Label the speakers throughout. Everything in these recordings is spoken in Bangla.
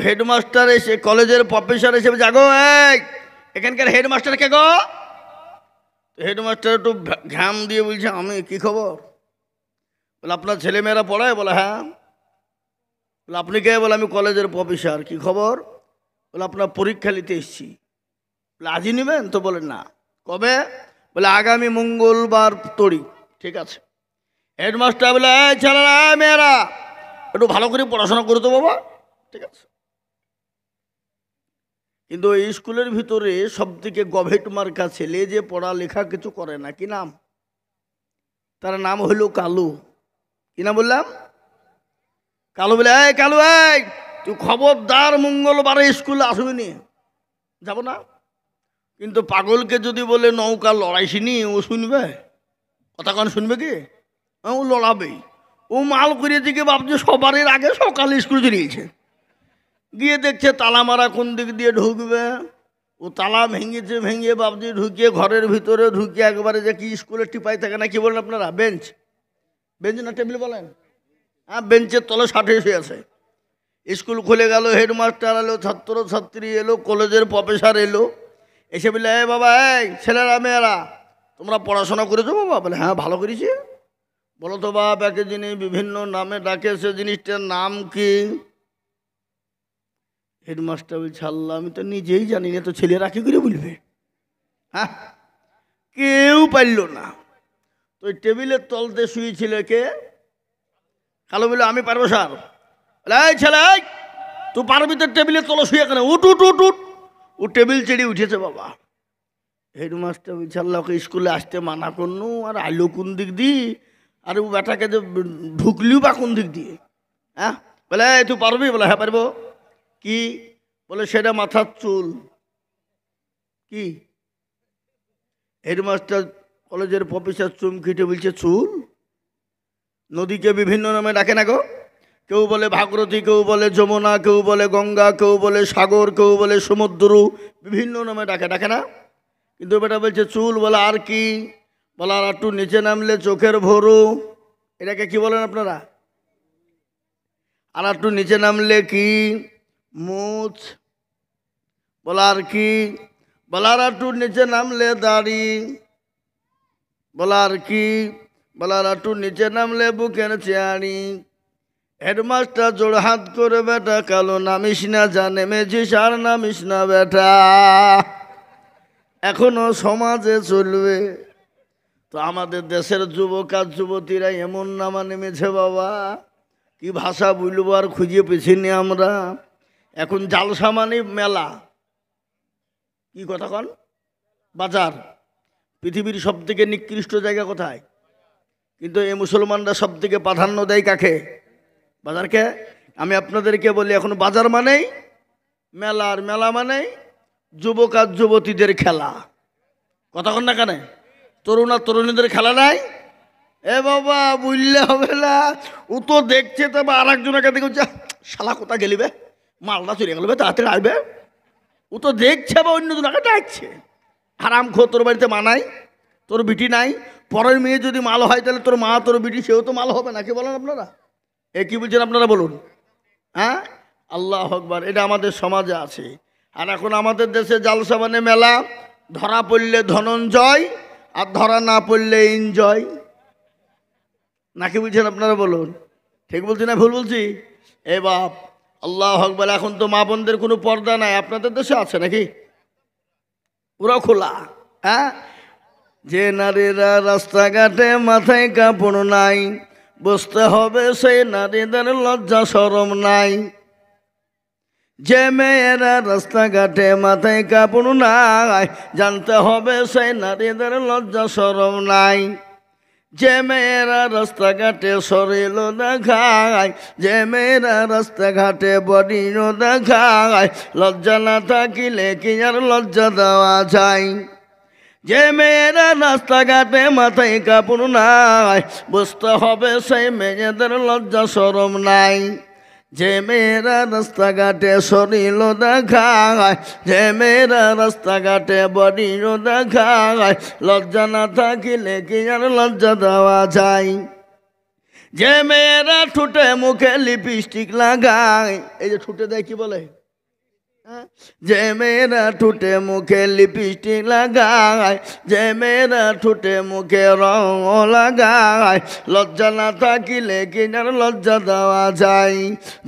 Speaker 1: হেডমাস্টার এসে, কলেজের প্রফেসর এসে জাগো, এই এখানকার হেডমাস্টার কে গো? হেডমাস্টার একটু ঘাম দিয়ে বলছে, আমি, কি খবর? বলে, আপনার ছেলেমেয়েরা পড়ায়? বলে, হ্যাঁ। বলে, আপনি কে? বলে, আমি কলেজের প্রফেসর। কি খবর? বলে, আপনার পরীক্ষা নিতে এসেছি। বলে, আজই নেবেন তো? বলে, না। কবে? বলে, আগামী মঙ্গলবার তারিখ। ঠিক আছে। হেডমাস্টার বলে, এই ছেলেরা, মেয়েরা, একটু ভালো করে পড়াশোনা করে তো বাবা। ঠিক আছে। কিন্তু এই স্কুলের ভিতরে সব থেকে গভেট মার্কা ছেলে, যে পড়ালেখা কিছু করে না, কি নাম? তার নাম হইল কালু। কি নাম বললাম? কালু। বলে, এই কালু, এই তুই খবরদার মঙ্গলবারে স্কুলে আসবি নি। যাব না। কিন্তু পাগলকে যদি বলে নৌকা লড়াইছিনি, ও শুনবে? কথা কন শুনবে কি? ও লড়াবেই। ও মাল করে দিকে ভাবছে সবারের আগে সকালে স্কুল চলিয়েছে। গিয়ে দেখছে তালা মারা, কোন দিক দিয়ে ঢুকবে? ও তালা ভেঙেছে, ভেঙে ভাবছে ঢুকিয়ে ঘরের ভিতরে ঢুকিয়ে একবারে, যে কি স্কুলের টিপাই থাকে না, কি বলেন আপনারা? বেঞ্চ। বেঞ্চ না টেবিল বলেন? হ্যাঁ, বেঞ্চের তলে ষাটে শুয়ে আছে। স্কুল খুলে গেল, হেডমাস্টার এলো, ছাত্রছাত্রী এলো, কলেজের প্রফেসর এলো। এসে বলে, এ বাবা, এই ছেলেরা মেয়েরা, তোমরা পড়াশোনা করেছো বাবা? বলে, হ্যাঁ, ভালো করেছি। বলো তো বাপ, একে জিনিস বিভিন্ন নামে ডাকে, সে জিনিসটার নাম কি? হেডমাস্টার বলছে, আল্লাহ, আমি তো নিজেই জানি না, তো ছেলেরা কি করে বলবে? হ্যাঁ, কেউ পারল না। তো ওই টেবিলের তলতে শুয়েছিল কে? কালো। বলে, আমি পারবো স্যার। বলে, এই ছেলে, তুই পারবি তো টেবিলের তলে শুয়ে? কেন? উঠ উঠ উঠ উঠ। ও টেবিল চেড়ে উঠেছে বাবা। হেডমাস্টার বলছে, আল্লাহ, ওকে স্কুলে আসতে মানা করনু, আর আইলো কোন দিক দিয়ে? আর ও বেটাকে যে ঢুকলিও বা কোন দিক দিয়ে? হ্যাঁ। বলে, এই তুই পারবি? বলে, হ্যাঁ পারবো। কি? বলে, সেটা মাথার চুল। কি? হেডমাস্টার কলেজের প্রফেসর চুমকিটে বলছে, চুল? নদীকে বিভিন্ন নামে ডাকে না গো? কেউ বলে ভাগীরথী, কেউ বলে যমুনা, কেউ বলে গঙ্গা, কেউ বলে সাগর, কেউ বলে সমুদ্র, বিভিন্ন নামে ডাকে, ডাকে না? কিন্তু বেটা বলছে চুল। বলে, আর কি? বলে, আর একটু নিচে নামলে চোখের ভরু। এটাকে কি বলেন আপনারা? আর একটু নিচে নামলে কি? মুছ। বলে, আর কি? বলে, আর একটু নিচে নামলে দাড়ি। বলে, আর কি? বলে, আর একটু নিচে নামলে বুকের চেয়ারি। হেডমাস্টার জোড়হাত করে, বেটা কালো, নামিস না, যা নেমেছিস আর নামিস না বেটা, এখনো সমাজে চলবে। তো আমাদের দেশের যুবক আর যুবতীরা এমন নামা নেমেছে বাবা, কি ভাষা বলবো আর খুঁজে পেছিনি আমরা। এখন জালসা মানে মেলা। কি কথা কন? বাজার। পৃথিবীর সব থেকে নিকৃষ্ট জায়গা কোথায়? কিন্তু এই মুসলমানরা সব থেকে প্রাধান্য দেয় কাকে? বাজারকে। আমি আপনাদেরকে বলি, এখন বাজার মানেই মেলা, আর মেলা মানেই যুবক আর যুবতীদের খেলা। কথা কন না কেন? তরুণ আর তরুণীদের খেলা নাই? এ বাবা, বুঝলে হবে না। ও তো দেখছে, তবে আর একজনকে দেখছে, শালা কোথা গেলিবে, মালটা চলে গেলবে, তাড়াতাড়ি আসবে। ও তো দেখছে বা অন্য জনকে ডাকছে। হারাম খো, তোর বাড়িতে মা নাই, তোর বিটি নাই, পরের মেয়ে যদি মাল হয় তাহলে তোর মা, তোর বিটি, সেও তো মাল হবে নাকি? বলেন আপনারা। এ কি বলছেন আপনারা বলুন? হ্যাঁ, আল্লাহ আকবার। এটা আমাদের সমাজে আছে। আর এখন আমাদের দেশে জালসা মানে মেলা। ধরা পড়লে ধনঞ্জয়, আর ধরা না পড়লে এনজয়। নাকি বলছেন আপনারা বলুন? ঠিক বলছি না ভুল বলছি? এ বাপ, আল্লাহ আকবার। এখন তো মা বোনদের কোনো পর্দা নাই। আপনাদের দেশে আছে নাকি? পুরো খোলা। হ্যাঁ, যে নারীরা রাস্তাঘাটে মাথায় কাপড় নাই, বুঝতে হবে সেই নারীদের লজ্জা শরম নাই। যে মেয়েরা রাস্তাঘাটে মাথায় কাপড় নাই, জানতে হবে সেই নারীদের লজ্জা শরম নাই। যে মেয়েরা রাস্তাঘাটে শরীর দেখায়, যে মেয়েরা রাস্তাঘাটে বডিও দেখায়, লজ্জা না থাকিলে কি আর লজ্জা দেওয়া যায়? যে মেয়েরা রাস্তাঘাটে মাথায় কাপড় নাই, বুঝতে হবে সেই মেয়েদের লজ্জা শরম নাই। যে মেয়েরা রাস্তাঘাটে শরীর দেখায়, যে মেয়েরা রাস্তাঘাটে বডিও দেখায়, লজ্জা না থাকিলে কি আর লজ্জা দেওয়া যায়? যে মেয়েরা ঠোঁটে মুখে লিপস্টিক লাগায়, এই যে ঠোঁটে দেয় কি বলে, যে মেয়েরা ঠোঁটে মুখে লিপস্টিক লাগায়, যে মেয়েরা ঠোঁটে মুখে রং লাগায়, লজ্জা না থাকিলে কিনার লজ্জা দেওয়া যায়।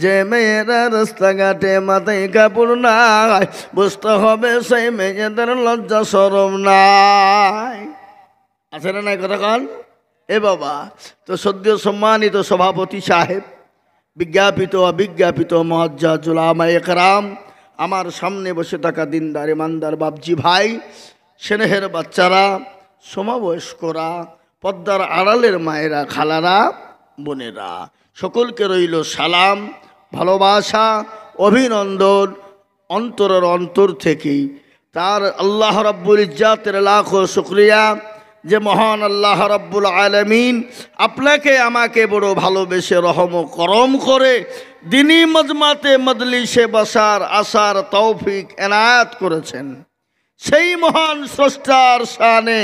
Speaker 1: যে মেয়েরা রাস্তাঘাটে মাথায় কাপড় নাই, বুঝতে হবে সেই মেয়েদের লজ্জা শরম নাই। আছে না নাই কথা কন? এ বাবা, তো সদ্য সম্মানিত সভাপতি সাহেব, বিজ্ঞাপিত অবিজ্ঞাপিত মুআজ্জাজ উলামায়ে কেরাম, আমার সামনে বসে থাকা দিনদার ইমানদার বাপজি ভাই, স্নেহের বাচ্চারা, সমবয়স্করা, পর্দার আড়ালের মায়েরা, খালারা, বোনেরা, সকলকে রইল সালাম, ভালোবাসা, অভিনন্দন অন্তরের অন্তর থেকেই। তার আল্লাহ রাব্বুল ইজ্জাতের লাখো শুকরিয়া যে মহান আল্লাহ রাব্বুল আলামিন আপনাকে আমাকে বড় ভালোবেসে রহম করম করে দিনী মজমাতে মজলিসে বসার আসার তৌফিক এনায়েত করেছেন। সেই মহান স্রষ্টার শানে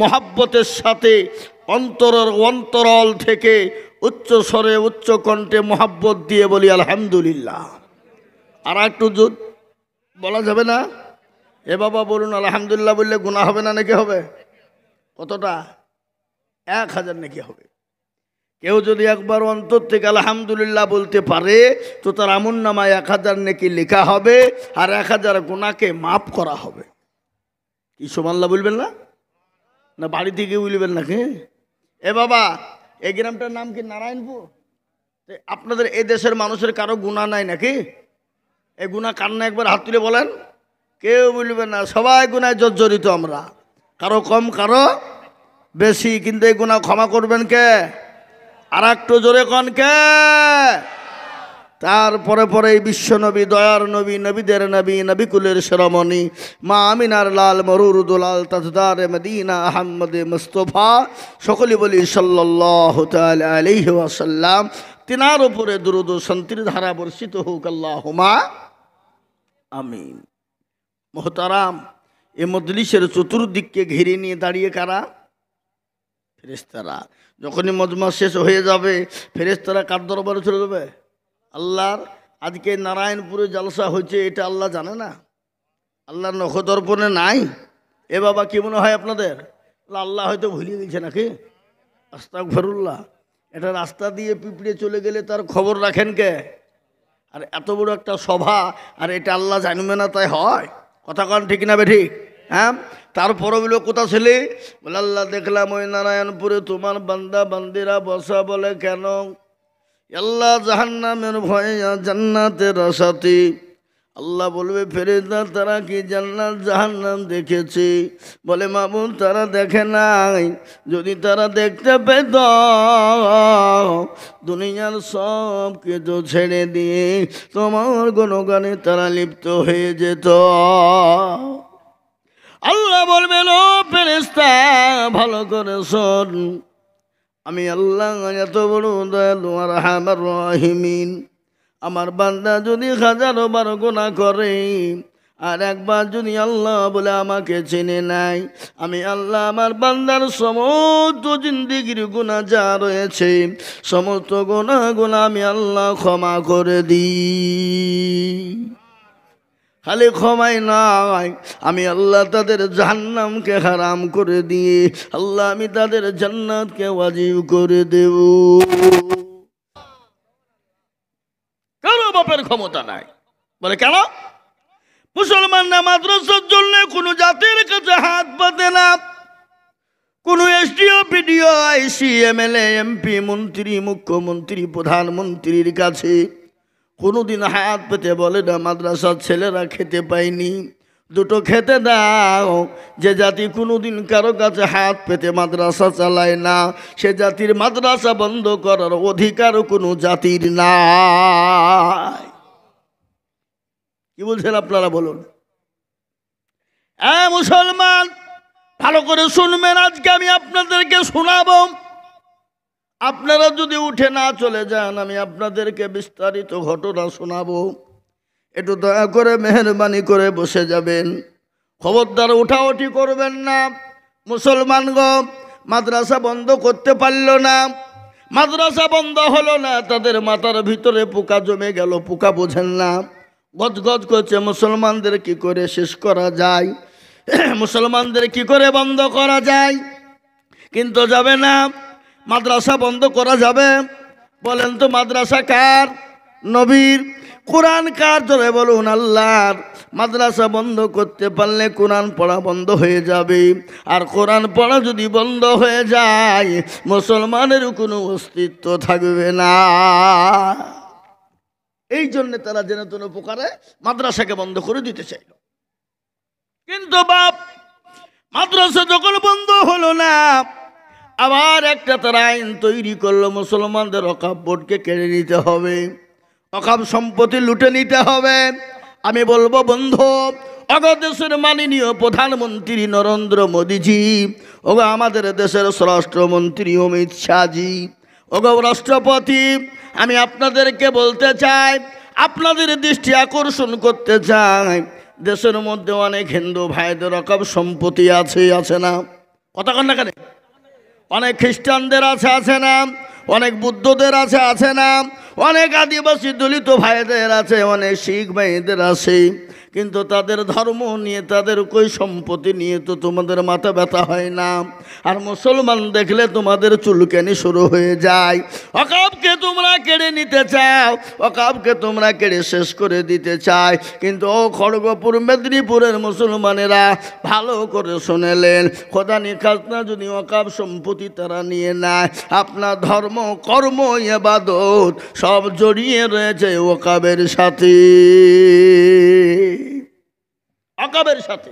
Speaker 1: মহাব্বতের সাথে অন্তরের অন্তরল থেকে উচ্চ স্বরে উচ্চ কণ্ঠে মহাব্বত দিয়ে বলি আলহামদুলিল্লাহ। আর একটু বলা যাবে না? এ বাবা বলুন আলহামদুলিল্লাহ বললে গুনাহ হবে না নাকি হবে? কতটা? 1000 নাকি হবে। কেউ যদি একবার অন্তর থেকে আলহামদুলিল্লাহ বলতে পারে তো তার আমলনামায় 1000 নেকি লেখা হবে আর 1000 গুনাহকে মাফ করা হবে। কি সুবহানাল্লাহ বলবেন না? না বাড়ি থেকে বলবেন নাকি? এ বাবা, এই গ্রামটার নাম কি নারায়ণপুর? আপনাদের এই দেশের মানুষের কারো গুনাহ নাই নাকি? এই গুনাহ কার না একবার হাত তুলে বলেন। কেউ বলবেন না, সবাই গুনায় জর্জরিত আমরা, কারো কম কারো বেশি, কিন্তু এই গুনাহ ক্ষমা করবেন কে? আর একটু জোরে কন কে? তারপরে পরে এই বিশ্বনবী, দয়ার নবী, নবীদের নবী, নবিকুলের শিরোমণি মা আমিনার লাল মরুরুদুলাল তাজদার মদিনা আহমদে মুস্তফা, সকলে বলি সাল্লাল্লাহু তাআলা আলাইহি ওয়াসাল্লাম। তিনার উপরে দুরূদ ও শান্তির ধারা বর্ষিত হোক, আল্লাহুম্মা আমিন। মোহতারাম, এ মজলিসের চতুর্দিককে ঘিরে নিয়ে দাঁড়িয়ে কারা? ফেরেশতারা। যখনই মজমা শেষ হয়ে যাবে ফেরেশতারা কার দরবারে চলে যাবে? আল্লাহর। আজকে নারায়ণপুরে জালসা হয়েছে, এটা আল্লাহ জানে না? আল্লাহর নখদর্পণে নাই? এ বাবা, কি মনে হয় আপনাদের? আল্লাহ হয়তো ভুলিয়ে গেছে নাকি? আস্তাগফিরুল্লাহ। এটা রাস্তা দিয়ে পিঁপড়ে চলে গেলে তার খবর রাখেন কে? আর এত বড় একটা সভা, আর এটা আল্লাহ জানবে না তাই হয়? কথা কন ঠিক না বেঠিক? হ্যাঁ। তারপরে বলো কোথা ছেলে? বলে আল্লাহ দেখলাম ওই নারায়ণপুরে তোমার বান্দা বান্দিরা বসা, বলে কেন? আল্লাহ জাহান্নামের ভয়ে জান্নাতের আশাতে। আল্লাহ বলবে ফেরেশতা তারা কি জান্নাত জাহান্নাম দেখেছে? বলে মাবুদ তারা দেখে নাই, যদি তারা দেখতে পেত দুনিয়ার সব কিছু ছেড়ে দিয়ে তোমার গুণগানে তারা লিপ্ত হয়ে যেত। আল্লাহ বলবেন ও ফেরেশতা ভালো করে শোন, আমি আল্লাহ এত বড় দয়ালু আর রহমান রহিমিন। আমার বান্দা যদি 1000 বার গুনাহ করে আর একবার যদি আল্লাহ বলে আমাকে চিনে নাই, আমি আল্লাহ আমার বান্দার সমস্ত জিন্দেগির গুনাহ যা রয়েছে সমস্ত গুনাহগুলো আমি আল্লাহ ক্ষমা করে দিই। খালি ক্ষমাই নাই, আমি আল্লাহ তাদের জাহান্নামকে হারাম করে দিয়ে আল্লাহ আমি তাদের জান্নাতকে ওয়াজিব করে দেব। কারো বাপের ক্ষমতা নাই। বলে কেন? মুসলমান না মাদ্রাসার জন্য কোন জাতির কাছে হাত পাতে না, কোন এসডিও পিডিও আইসি এমএলএ এমপি মন্ত্রী মুখ্যমন্ত্রী প্রধানমন্ত্রীর কাছে কোনোদিন হাত পেতে বলে না মাদ্রাসার ছেলেরা খেতে পায়নি, দুটো খেতে দাও। যে জাতি কোনোদিন কারো কাছে হাত পেতে মাদ্রাসা চালায় না সে জাতির মাদ্রাসা বন্ধ করার অধিকার কোনো জাতির নাই। কি বলছেন আপনারা বলুন? মুসলমান ভালো করে শুনবেন, আজকে আমি আপনাদেরকে শোনাবো। আপনারা যদি উঠে না চলে যান আমি আপনাদেরকে বিস্তারিত ঘটনা শোনাবো। একটু দয়া করে মেহেরবানি করে বসে যাবেন, খবরদার উঠাউঠি করবেন না। মুসলমানগণ মাদ্রাসা বন্ধ করতে পারল না, মাদ্রাসা বন্ধ হলো না, তাদের মাথার ভিতরে পোকা জমে গেল। পোকা বোঝেন না, গজগজ করছে মুসলমানদের কি করে শেষ করা যায়, মুসলমানদের কি করে বন্ধ করা যায়। কিন্তু যাবে না, মাদ্রাসা বন্ধ করা যাবে? বলেন তো, মাদ্রাসা কার? নবীর। কোরআন কার? জোরে বলুন আল্লাহর। মাদ্রাসা বন্ধ করতে পারলে কোরআন পড়া বন্ধ হয়ে যাবে, আর কোরআন পড়া যদি বন্ধ হয়ে যায় মুসলমানের কোনো অস্তিত্ব থাকবে না। এই জন্য তারা যেন তেন প্রকারে মাদ্রাসাকে বন্ধ করে দিতে চাইল। কিন্তু বাপ, মাদ্রাসা যখন বন্ধ হলো না, আবার একটা তারা আইন তৈরি করলো, মুসলমানদের ওয়াকফ বোর্ডকে কেড়ে নিতে হবে, ওয়াকফ সম্পত্তি লুটে নিতে হবে। আমি বলবো বন্ধু, দেশের মাননীয় প্রধানমন্ত্রী নরেন্দ্র মোদীজি, ওগো আমাদের দেশের স্বরাষ্ট্রমন্ত্রী অমিত শাহজি, ওগো রাষ্ট্রপতি, আমি আপনাদেরকে বলতে চাই, আপনাদের দৃষ্টি আকর্ষণ করতে চাই, দেশের মধ্যে অনেক হিন্দু ভাইদের ওয়াকফ সম্পত্তি আছে না? কথা কন না কেন? অনেক খ্রিস্টানদের আছে না? অনেক বুদ্ধদের আছে না? অনেক আদিবাসী দলিত ভাইদের আছে, অনেক শিখ ভাইদের আছে। কিন্তু তাদের ধর্ম নিয়ে, তাদের কই সম্পত্তি নিয়ে তো তোমাদের মাথা ব্যথা হয় না। আর মুসলমান দেখলে তোমাদের চুলকানি শুরু হয়ে যায়। ওয়াকফকে তোমরা কেড়ে নিতে চাও, ওয়াকফকে তোমরা কেড়ে শেষ করে দিতে চাই। কিন্তু ও খড়গপুর মেদিনীপুরের মুসলমানেরা ভালো করে শুনেলেন, খোদানি খাজনা যদি ওয়াকফ সম্পত্তি তারা নিয়ে নেয়, আপনার ধর্ম, কর্ম, ইবাদত সব জড়িয়ে রয়েছে ওয়াকফের সাথে। ওয়াকফের সাথে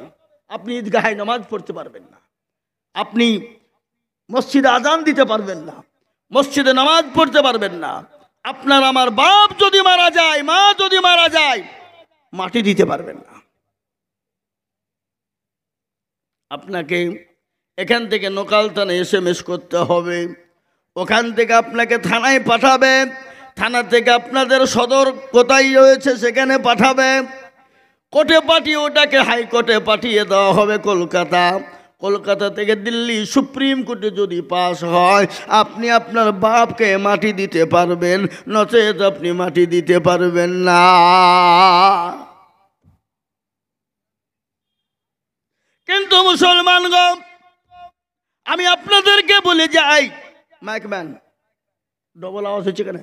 Speaker 1: আপনি ঈদগাহে নামাজ পড়তে পারবেন না, আপনি মসজিদে আজান দিতে পারবেন না, মসজিদে নামাজ পড়তে পারবেন না। আপনার আমার বাপ যদি মারা যায়, মা যদি মারা যায়, মাটি দিতে পারবেন না। আপনাকে এখান থেকে নোকাল থানায় SMS করতে হবে, ওখান থেকে আপনাকে থানায় পাঠাবে, থানা থেকে আপনাদের সদর কোথায় রয়েছে সেখানে পাঠাবে, কোর্টে পাঠিয়ে ওটাকে হাইকোর্টে পাঠিয়ে দেওয়া হবে কলকাতা, কলকাতা থেকে দিল্লি সুপ্রিম কোর্টে যদি পাস হয়, আপনি আপনার বাপকে মাটি দিতে পারবেন, নচেত আপনি মাটি দিতে পারবেন না। কিন্তু মুসলমানগণ, আমি আপনাদেরকে বলে যাই, মাইকম্যান ডবল আওয়াজ হচ্ছে কেন?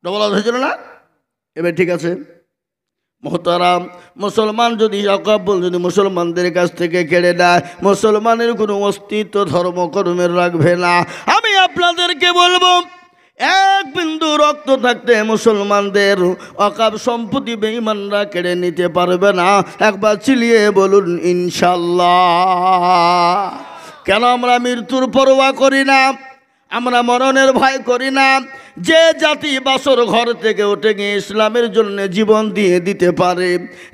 Speaker 1: ডবল আওয়াজ হয়েছিল না? এবার ঠিক আছে। মোহতারাম, মুসলমান যদি ওয়াকফ যদি মুসলমানদের কাছ থেকে কেড়ে নেয়, মুসলমানের কোনো অস্তিত্ব ধর্মকর্মের রাখবে না। আমি আপনাদেরকে বলবো, এক বিন্দু রক্ত থাকতে মুসলমানদের ওয়াকফ সম্পত্তি বেঈমানরা কেড়ে নিতে পারবে না। একবার চিলিয়ে বলুন ইনশাআল্লাহ। কেন আমরা মৃত্যুর পরোয়া করি না? আমরা মরণের ভয় করি না। যে জাতি বাসর ঘর থেকে উঠে গিয়ে ইসলামের জন্য জীবন দিয়ে দিতে পারে,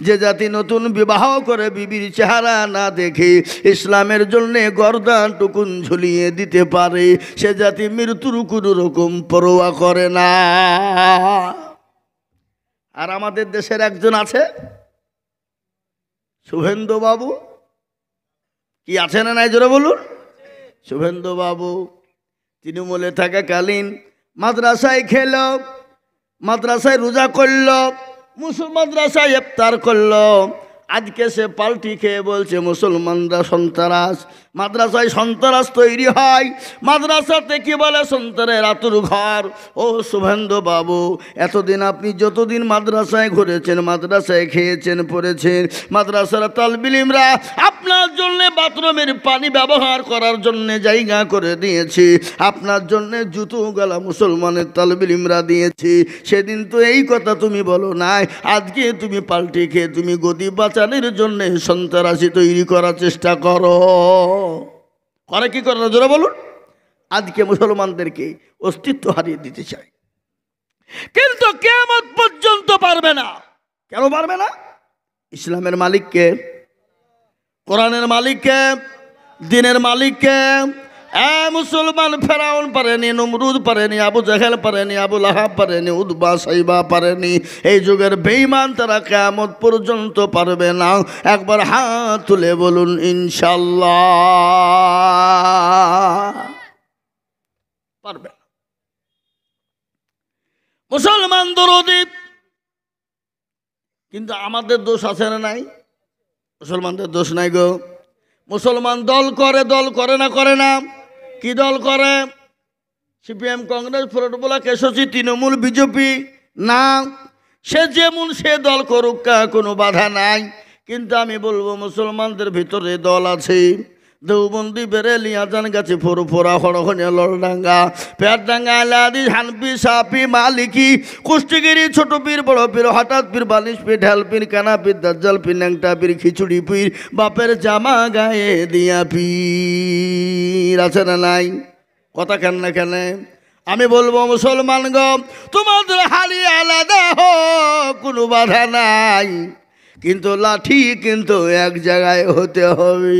Speaker 1: যে জাতি নতুন বিবাহ করে বিবির চেহারা না দেখে ইসলামের জন্য গর্দান টুকুন ঝুলিয়ে দিতে পারে, সে জাতি মৃত্যুর কোনো রকম পরোয়া করে না। আর আমাদের দেশের একজন আছে, শুভেন্দু বাবু, কি আছে না নাই জোরে বলুন? শুভেন্দু বাবু তৃণমূলে থাকাকালীন মাদ্রাসায় খেল, মাদ্রাসায় রোজা করল, মাদ্রাসায় ইফতার করল। আজকে সে পাল্টি খেয়ে বলছে মুসলমানরা সন্ত্রাস। মাদ্রাসায় সন্ত্রাস তৈরি হয়, মাদ্রাসাতে কি বলে সন্ত্রাসের আতুর ঘর। ও শুভেন্দু বাবু, এতদিন আপনি যতদিন মাদ্রাসায় ঘুরেছেন, মাদ্রাসায় খেয়েছেন, পড়েছেন, মাদ্রাসার তালবিল ইলমরা আপনার জন্য বাথরুমের পানি ব্যবহার করার জন্য জায়গা করে দিয়েছি, আপনার জন্য জুতো গলা মুসলমানের তালবিল ইলমরা দিয়েছি। সেদিন তো এই কথা তুমি বলো নাই, আজকে তুমি পাল্টি খেয়ে তুমি গদি বাঁচানোর জন্য সন্ত্রাসী তৈরি করার চেষ্টা করো। করে কি করে জোরে বলুন? আজকে মুসলমানদেরকে অস্তিত্ব হারিয়ে দিতে চাই, কিন্তু কিয়ামত পর্যন্ত পারবে না। কেন পারবে না? ইসলামের মালিককে, কোরআনের মালিককে, দ্বীনের মালিককে, মুসলমান ফেরাউন পারেনি, নমরুদ পারেনি, আবু জাহেল পারেনি, আবু লাহাব পারেনি, উতবা সাইবা পারেনি। এই যুগের বেঈমান তারা কিয়ামত পর্যন্ত পারবে না। একবার হাত তুলে বলুন ইনশাআল্লাহ। পারবে না। মুসলমান দরদি, কিন্তু আমাদের দোষ আছে না নাই? মুসলমানদের দোষ নাই গো। মুসলমান দল করে না করে না? কি দল করে? CPM, Congress, forward block, SOC, Trinamool, BJP না, সে যেমন সে দল করুক, কোনো বাধা নাই। কিন্তু আমি বলবো মুসলমানদের ভিতরে দল আছে। দেওবন্দি, বেরেলি, আজানগাছি, ফুরফুরা, হরহনিয়া, লড়ডাঙ্গা, পেয়ারডাঙ্গা, আলাদি, হানফি, সাফি, মালিকি, কুষ্টিগিরি, ছোট পীর, বড় পীর, হঠাৎ পীর, বালিশ পীর, ঢাল পীর, কানা পীর, দাজ্জাল পীর, ন্যাংটা পীর, খিচুড়ি পীর, বাপের জামা গায়ে দিয়া পীর। আছে না নাই? কথা কেন না কেন? আমি বলবো মুসলমান গো, তোমাদের হালি আলাদা হোক, কোনো বাধা নাই, কিন্তু লাঠি কিন্তু এক জায়গায় হতে হবে।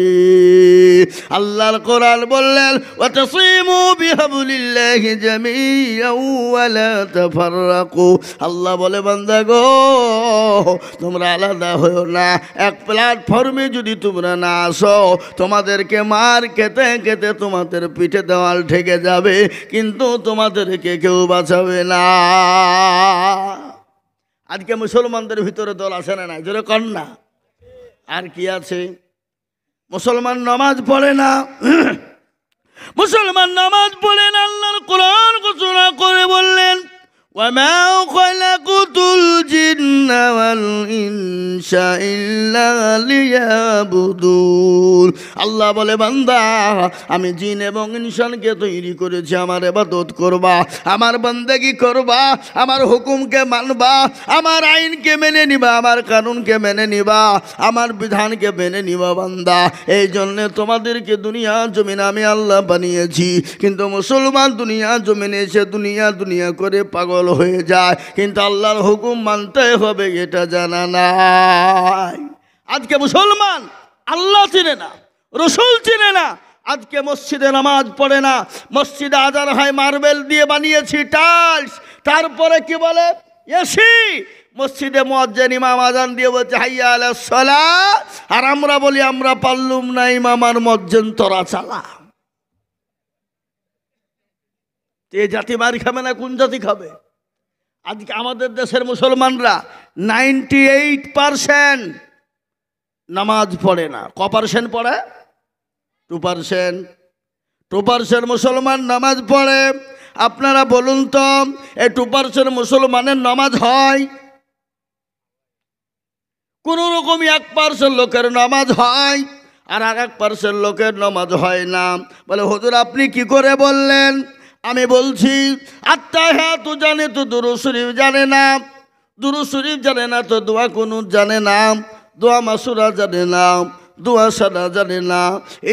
Speaker 1: আল্লাহর কোরআন বললেন, ওয়াতাসিমু বিহাবলিল্লাহি জামিআন ওয়া লা তাফাররাকু। আল্লাহ বলে, বান্দা গো, তোমরা আলাদা হয়ো না। এক প্ল্যাটফর্মে যদি তোমরা না আসো, তোমাদেরকে মার খেতে খেতে তোমাদের পিঠে দেওয়াল ঠেকে যাবে, কিন্তু তোমাদেরকে কেউ বাঁচাবে না। আজকে মুসলমানদের ভিতরে দল আছে না নাই? জোরে কর না। আর কি আছে? মুসলমান নামাজ পড়ে না। মুসলমান নামাজ পড়ে না। আল্লাহর কোরআন ঘোষণা করে বললেন, ওয়ামা খালাকুতুল জিন্না ওয়াল ইনসা ইল্লা লিয়াবুদুন। আল্লাহ বলে, বান্দা, আমি জিন এবং ইনসানকে তৈরি করেছি আমার ইবাদত করবা, আমার বন্দেগী করবা, আমার হুকুমকে মানবা, আমার আইনকে মেনে নিবা, আমার কানুনকে মেনে নিবা, আমার বিধানকে মেনে নিবা। বান্দা, এই জন্যে তোমাদেরকে দুনিয়া জমিন আমি আল্লাহ বানিয়েছি। কিন্তু মুসলমান দুনিয়া জমিনে এসে দুনিয়া করে পাগল হয়ে যায়, কিন্তু আল্লাহর হুকুম মানতে হবে এটা জানা নাই। আজকে মুসলমান আল্লাহ চিনে না, রসুল চিনে না। আজকে মসজিদে নামাজ পড়ে না। মসজিদে আজান হয় মার্বেল দিয়ে বানিয়েছি, টাইলস, তারপরে কি বলে এসি। মসজিদে মুয়াজ্জিন ইমাম আজান দিয়ে বলছে হাইয়া আলাস সালাহ, আর আমরা বলি আমরা পারলুম না, ইমাম আর মুয়াজ্জিন তোরা চালা। এই জাতি মার খাবে না কোন জাতি খাবে? আজকে আমাদের দেশের মুসলমানরা 98% নামাজ পড়ে না। ক% পড়ে? 2% মুসলমান নামাজ পড়ে। আপনারা বলুন তো, এই 2% মুসলমানের নামাজ হয়? কোন রকম 1% লোকের নামাজ হয়, আর 1% লোকের নামাজ হয় না। বলে, হুজুর আপনি কি করে বললেন? আমি বলছি, আত্তাহিয়াতু জানে তো দুরূদ শরীফ জানে না, দুরূদ শরীফ জানে না তো দোয়া কুনুত জানে না, দোয়া মাসুরা জানে না, দোয়া সাদা জানে না,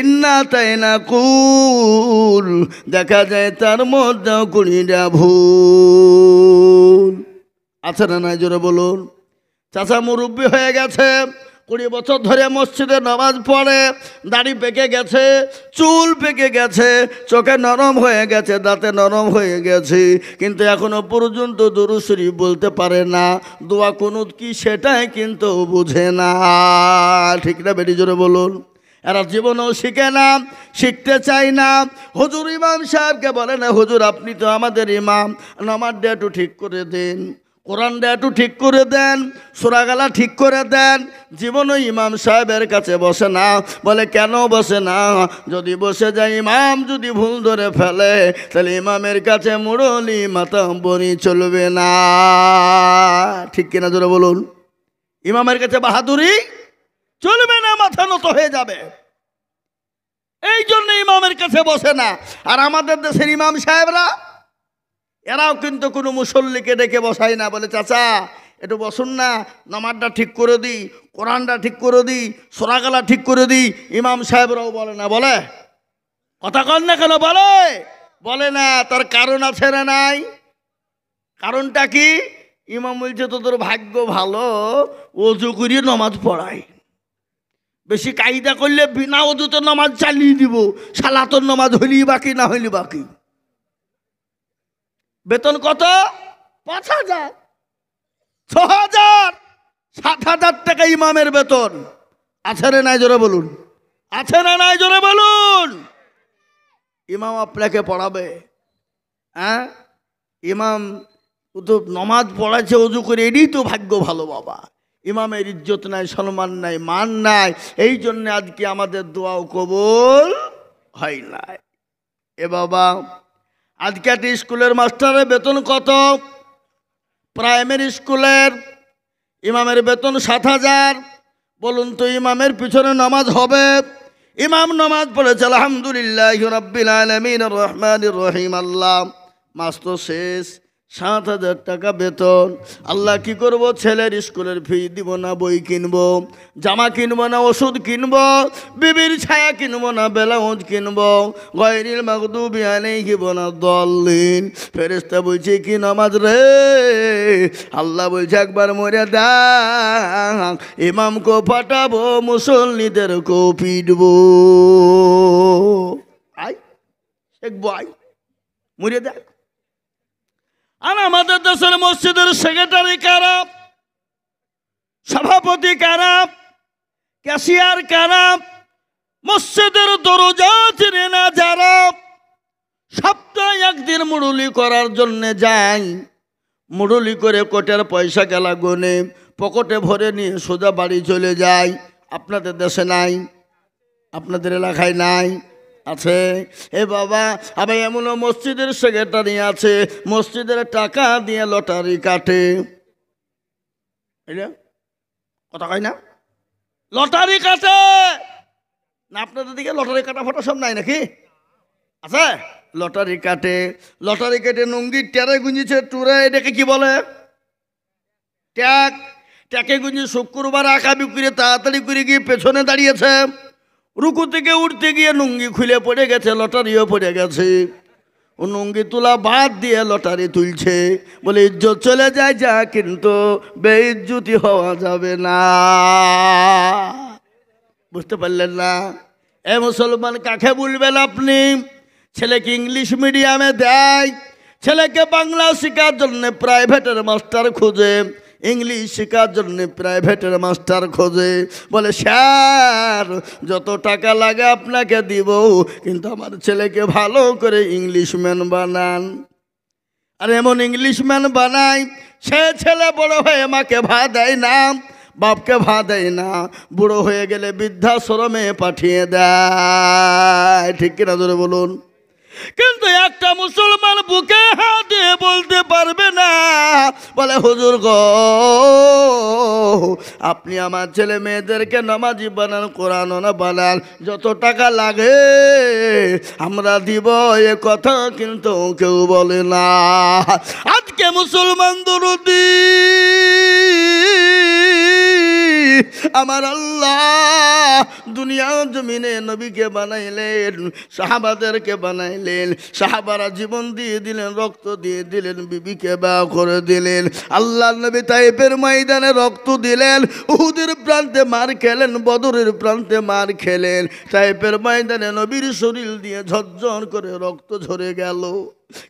Speaker 1: ইন্না তাইনা কুল, দেখা যায় তার মধ্যে কুড়িটা ভুল আছে না নাই? জোরে বলুন। চাচা মুরব্বী হয়ে গেছে, 20 বছর ধরে মসজিদে নামাজ পড়ে, দাড়ি পেকে গেছে, চুল পেকে গেছে, চোখে নরম হয়ে গেছে, দাঁতে নরম হয়ে গেছে, কিন্তু এখনো পর্যন্ত দুরূদ শরীফ বলতে পারে না, দোয়া কুনুত কি সেটাই কিন্তু বুঝে না। ঠিক না বেটি? জোরে বলুন। এরা জীবনেও শিখে না, শিখতে চায় না। হুজুর ইমাম সাহেবকে বলে না, হুজুর আপনি তো আমাদের ইমাম, নামাজটা একটু ঠিক করে দেন, কোরআনটা একটু ঠিক করে দেন, সূরা গালা ঠিক করে দেন। জীবনও ইমাম সাহেবের কাছে বসে না। বলে, কেন বসে না? যদি বসে যায়, ইমাম যদি ভুল ধরে ফেলে, তাহলে ইমামের কাছে মুরলি মাতাম্বরি চলবে না। ঠিক কিনা? জোরে বলুন। ইমামের কাছে বাহাদুরি চলবে না, মাথা নত হয়ে যাবে। এই জন্য ইমামের কাছে বসে না। আর আমাদের দেশের ইমাম সাহেবরা, এরাও কিন্তু কোনো মুসল্লিকে ডেকে বসায় না। বলে, চাচা একটু বসুন না, নামাজটা ঠিক করে দিই, কোরআনটা ঠিক করে দিই, সূরা গালা ঠিক করে দিই। ইমাম সাহেবরাও বলে না। বলে? কথা কন না কেন? বলে না। তার কারণ আছে না নাই? কারণটা কি? ইমাম বলছে, তোদের ভাগ্য ভালো, ওযু করিয়ে নামাজ পড়াই। বেশি কায়দা করলে বিনা ওযুতে নামাজ চালিয়ে দিব, সালাতুন নামাজ হইলি বাকি না হইলি বাকি। বেতন কত? ৫,০০০, ৬,০০০, ৭,০০০ টাকা ইমামের বেতন। আছে না নাই জোরে বলুন? আছে না নাই জোরে বলুন? ইমাম আপনাকে পড়াবে, হ্যাঁ? ইমাম তো নমাজ পড়াচ্ছে ওযু করে, এটাই তো ভাগ্য ভালো বাবা। ইমামের ইজ্জত নাই, সম্মান নাই, মান নাই, এই জন্য আজকে আমাদের দোয়াও কবুল হয় নাই। এ বাবা, আজকে একটা স্কুলের মাস্টারের বেতন কত? প্রাইমারি স্কুলের ইমামের বেতন ৭,০০০। বলুন তো ইমামের পিছনে নামাজ হবে? ইমাম নামাজ পড়েছে আলহামদুলিল্লাহি রাব্বিল আলামিন আর রহমানির রহিম, আল্লাহ, মাস তো শেষ, ৭,০০০ টাকা বেতন। আল্লাহ কি করব? ছেলের স্কুলের ফি দিব না, বই কিনবো, জামা কিনবো না, ওষুধ কিনবো, বিবির ছায়া কিনবো না, ব্লাউজ কিনবো, গায়রিল মাগদুবি আলাইহিম ওয়ালাদ-দাল্লিন। ফেরেশতা বলছে কি নামাজ রে? আল্লাহ বলছে একবার মরে দেখ, ইমামকে ফাটাবো, মুসল্লিদেরকেও পিটবো। আই দেখবো, আই মরে দেখ। আর আমাদের দেশের মসজিদের সেক্রেটারি কারা, সভাপতি কারা, ক্যাশিয়ার কারা, মসজিদের দরজা চিনে না যারা, সপ্তাহে একদিন মুরুলি করার জন্য যায়, মুরুলি করে কোটের পয়সা গেলা গনে পকেটে ভরে নিয়ে সোজা বাড়ি চলে যায়। আপনাদের দেশে নাই? আপনাদের এলাকায় নাই? আছে। এ বাবা, আবার এমনও মসজিদের সেক্রেটারি আছে, মসজিদের টাকা দিয়ে লটারি কাটে। কথা কয় না? লটারি কাটে না? আপনাদের দিকে লটারি কাটা ফটো সব নাই নাকি? আছে? লটারি কাটে। লটারি কেটে নুঙ্গির ট্যারে গুঁজিছে টুরে, এটাকে কি বলে? ট্যাগ। ট্যাকে গুঁজি শুক্রবার আঁকা বিক্রি তাড়াতাড়ি করে গিয়ে পেছনে দাঁড়িয়েছে, রুকু থেকে উঠতে গিয়ে নুঙ্গি খুলে পড়ে গেছে, লটারিও পড়ে গেছে। ও নুঙ্গি তোলা বাদ দিয়ে লটারি তুলছে, বলে ইজ্জত চলে যায় যা, কিন্তু বেইজ্জতি হওয়া যাবে না। বুঝতে পারলেন না? এ মুসলমান, কাকে বলবেন আপনি? ছেলেকে ইংলিশ মিডিয়ামে দেয়, ছেলেকে বাংলা শেখার জন্য প্রাইভেটের মাস্টার খোঁজে, ইংলিশ শেখার জন্য প্রাইভেটের মাস্টার খোঁজে, বলে স্যার যত টাকা লাগে আপনাকে দিব, কিন্তু আমার ছেলেকে ভালো করে ইংলিশম্যান বানান। আর এমন ইংলিশম্যান বানাই, সে ছেলে বড় হয়ে মাকে ভাত দেয় না, বাপকে ভাত দেয় না, বুড়ো হয়ে গেলে বৃদ্ধাশ্রমে পাঠিয়ে দেয়। ঠিক কিনা জোরে বলুন? কিন্তু একটা মুসলমান বুকে হাত দিয়ে বলতে পারবে না, বলে হুজুর গো, আপনি আমার ছেলে মেয়েদেরকে নামাজি বানান, কোরআন না বানান, যত টাকা লাগে আমরা দিব, এ কথা কিন্তু কেউ বলে না। আজকে মুসলমান দরদি আমার আল্লাহ দুনিয়া জমিনে নবীকে বানাইলেন, সাহাবাদেরকে বানাইলেন, সাহাবারা জীবন দিয়ে দিলেন, রক্ত দিয়ে দিলেন, বিবিকে বিয়ে করে দিলেন। আল্লাহ নবী তাইফের ময়দানে রক্ত দিলেন, উহুদের প্রান্তে মার খেলেন, বদরের প্রান্তে মার খেলেন, তাইফের ময়দানে নবীর শরীর দিয়ে ঝরঝর করে রক্ত ঝরে গেল।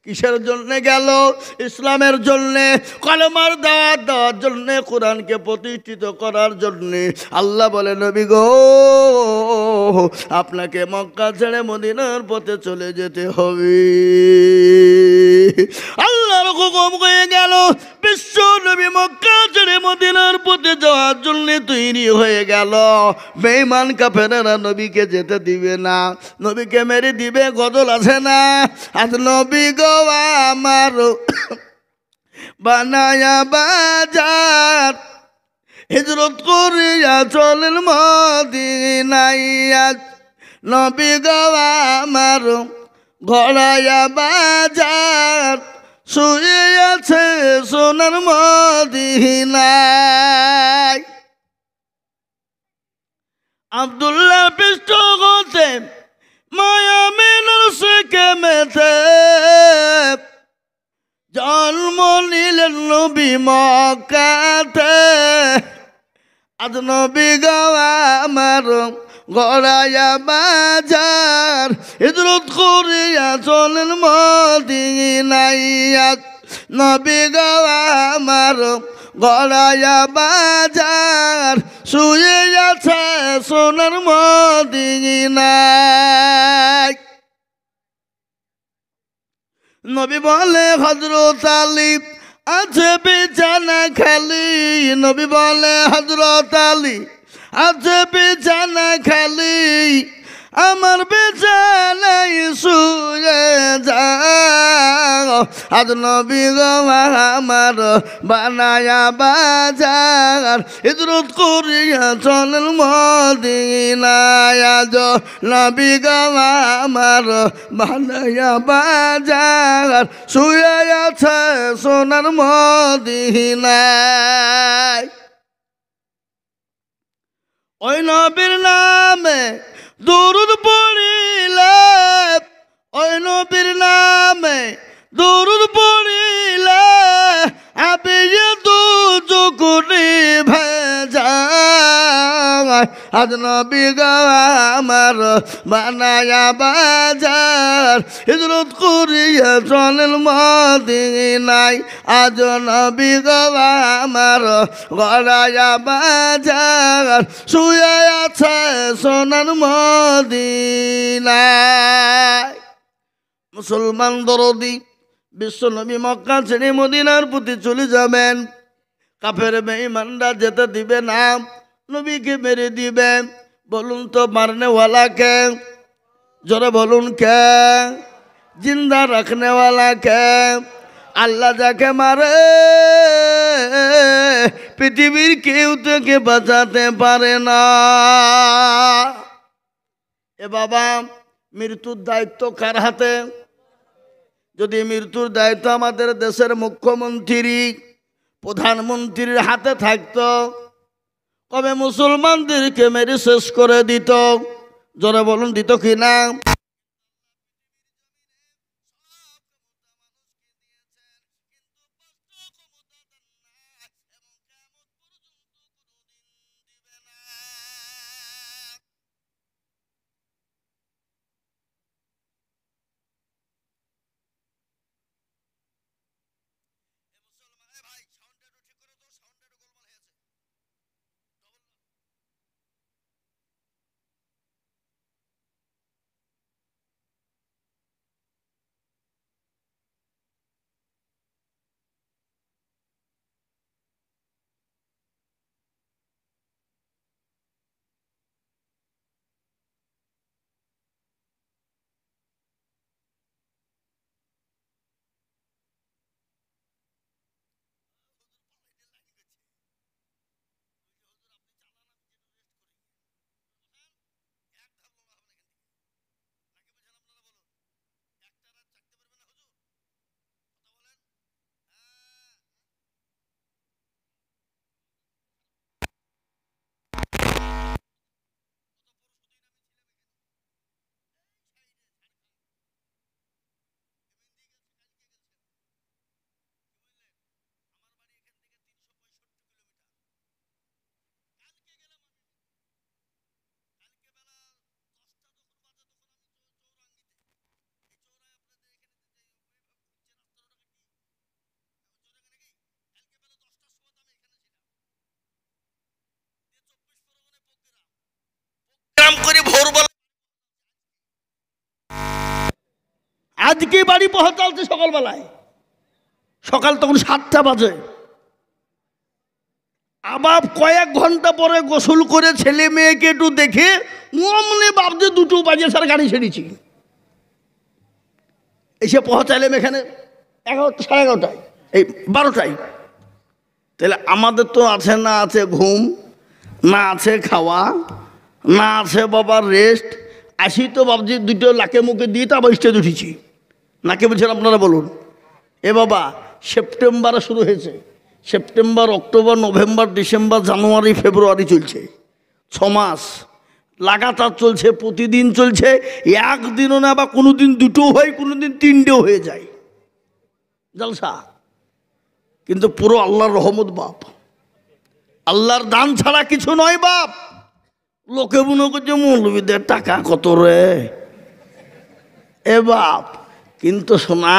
Speaker 1: কিসের জন্য গেল? ইসলামের জন্যে, কলমার দাওয়াত দেওয়ার জন্যে, কোরআনকে প্রতিষ্ঠিত করার জন্যে। আল্লাহ বলে নবী গো, আপনাকে মক্কা ছেড়ে মদিনার পথে চলে যেতে হবে। আল্লাহর হুকুম হয়ে গেল, বিশ্ব নবী মক্কা ছেড়ে মদিনার পথে যাওয়ার জন্য তৈরি হয়ে গেল। বেঈমান কাফেররা নবীকে যেতে দিবে না, নবীকে মেরে দিবে। গজল আছে না? আজ নবী গো আমার বানায়া বাজার, হিজরত করিয়া চলেন মদিনায়। আজ নবী গো আমার ঘোড়ায়া বাজার, শুয়ে আছে সোনার মদিনায়। আব্দুল্লাহ পৃষ্ঠ হতে মায়ামিনের শেখে মেতে জন্ম নিলেন নবী মক্কাতে। আজ নবী গাওয়া আমার গড়াইয়া বাজার হিজরত করিয়া চলেন মদিনায় আজ নবী গাওয়া আমার গড়াইয়া বাজার শুয়ে আছে সোনার মদিনায় নবী বলে হযরত আলী আছে বিছানা খালি নবী বলে হযরত আলী আছে বিছানা খালি আমার বিছানায় শুয়ে যাও আজ নবী গো আমার বানায়া বাজার হিজরত করিয়া চলেন মদিনায় আজ নবী গো আমার বানায়া বাজার শুয়ে আছে সোনার মদিনায় ওই নবীর নামে দরুদ পড়িলে ওই নবীর নামে দরুদ পড়িলে আবিয়ে দুজুকুনি ভেজা আজ নবী গো আমার বানায়া বাজার হিজরত করিয়া চলেন মদিনায় আজ নবী গো আমার গড়াইয়া বাজার শুয়ে আছে সোনার মদিনায় মুসলমান দরদি বিশ্ব নবী মক্কা ছেড়ে মদিনার প্রতি চলে যাবেন কাফের বেঈমানরা যেতে দিবে না নবীকে মেরে দিবে বলুন তো মারনেওয়ালা কে জোরে বলুন কে জিন্দা রাখনেওয়ালা কে আল্লাহ যাকে মারে পৃথিবীর কেউ থেকে বাঁচাতে পারে না এ বাবা মৃত্যুর দায়িত্ব কার হাতে যদি মৃত্যুর দায়িত্ব আমাদের দেশের মুখ্যমন্ত্রী প্রধানমন্ত্রীর হাতে থাকতো কবে মুসলমানদেরকে মেরে শেষ করে দিত জোরে বলুন দিত কিনা আজকে বাড়ি পৌঁছালছে সকালবেলায় সকাল তখন 7টা বাজে আবার কয়েক ঘন্টা পরে গোসল করে ছেলে মেয়েকে একটু দেখে অমনি ভাবছে 2 বাজে স্যার গাড়ি ছেড়েছি এসে পৌঁছাইলাম এখানে 11টা 11:30 এই 12টায় তাহলে আমাদের তো আছে না আছে ঘুম না আছে খাওয়া না আছে বাবার রেস্ট আসি তো ভাবছি 2 লাখে মুখে দিয়ে তো আবার স্টেজ উঠেছি নাকি বলছেন আপনারা বলুন এ বাবা সেপ্টেম্বরে শুরু হয়েছে সেপ্টেম্বর অক্টোবর নভেম্বর ডিসেম্বর জানুয়ারি ফেব্রুয়ারি চলছে 6 মাস লাগাতার চলছে প্রতিদিন চলছে একদিনও না বা কোনো দিন 2টো হয় কোনো দিন 3টেও হয়ে যায় জলসা কিন্তু পুরো আল্লাহর রহমত বাপ আল্লাহর দান ছাড়া কিছু নয় বাপ। লোকে মনে করছে মৌলবীদের টাকা কত রে এ বাপ, কিন্তু শোনা,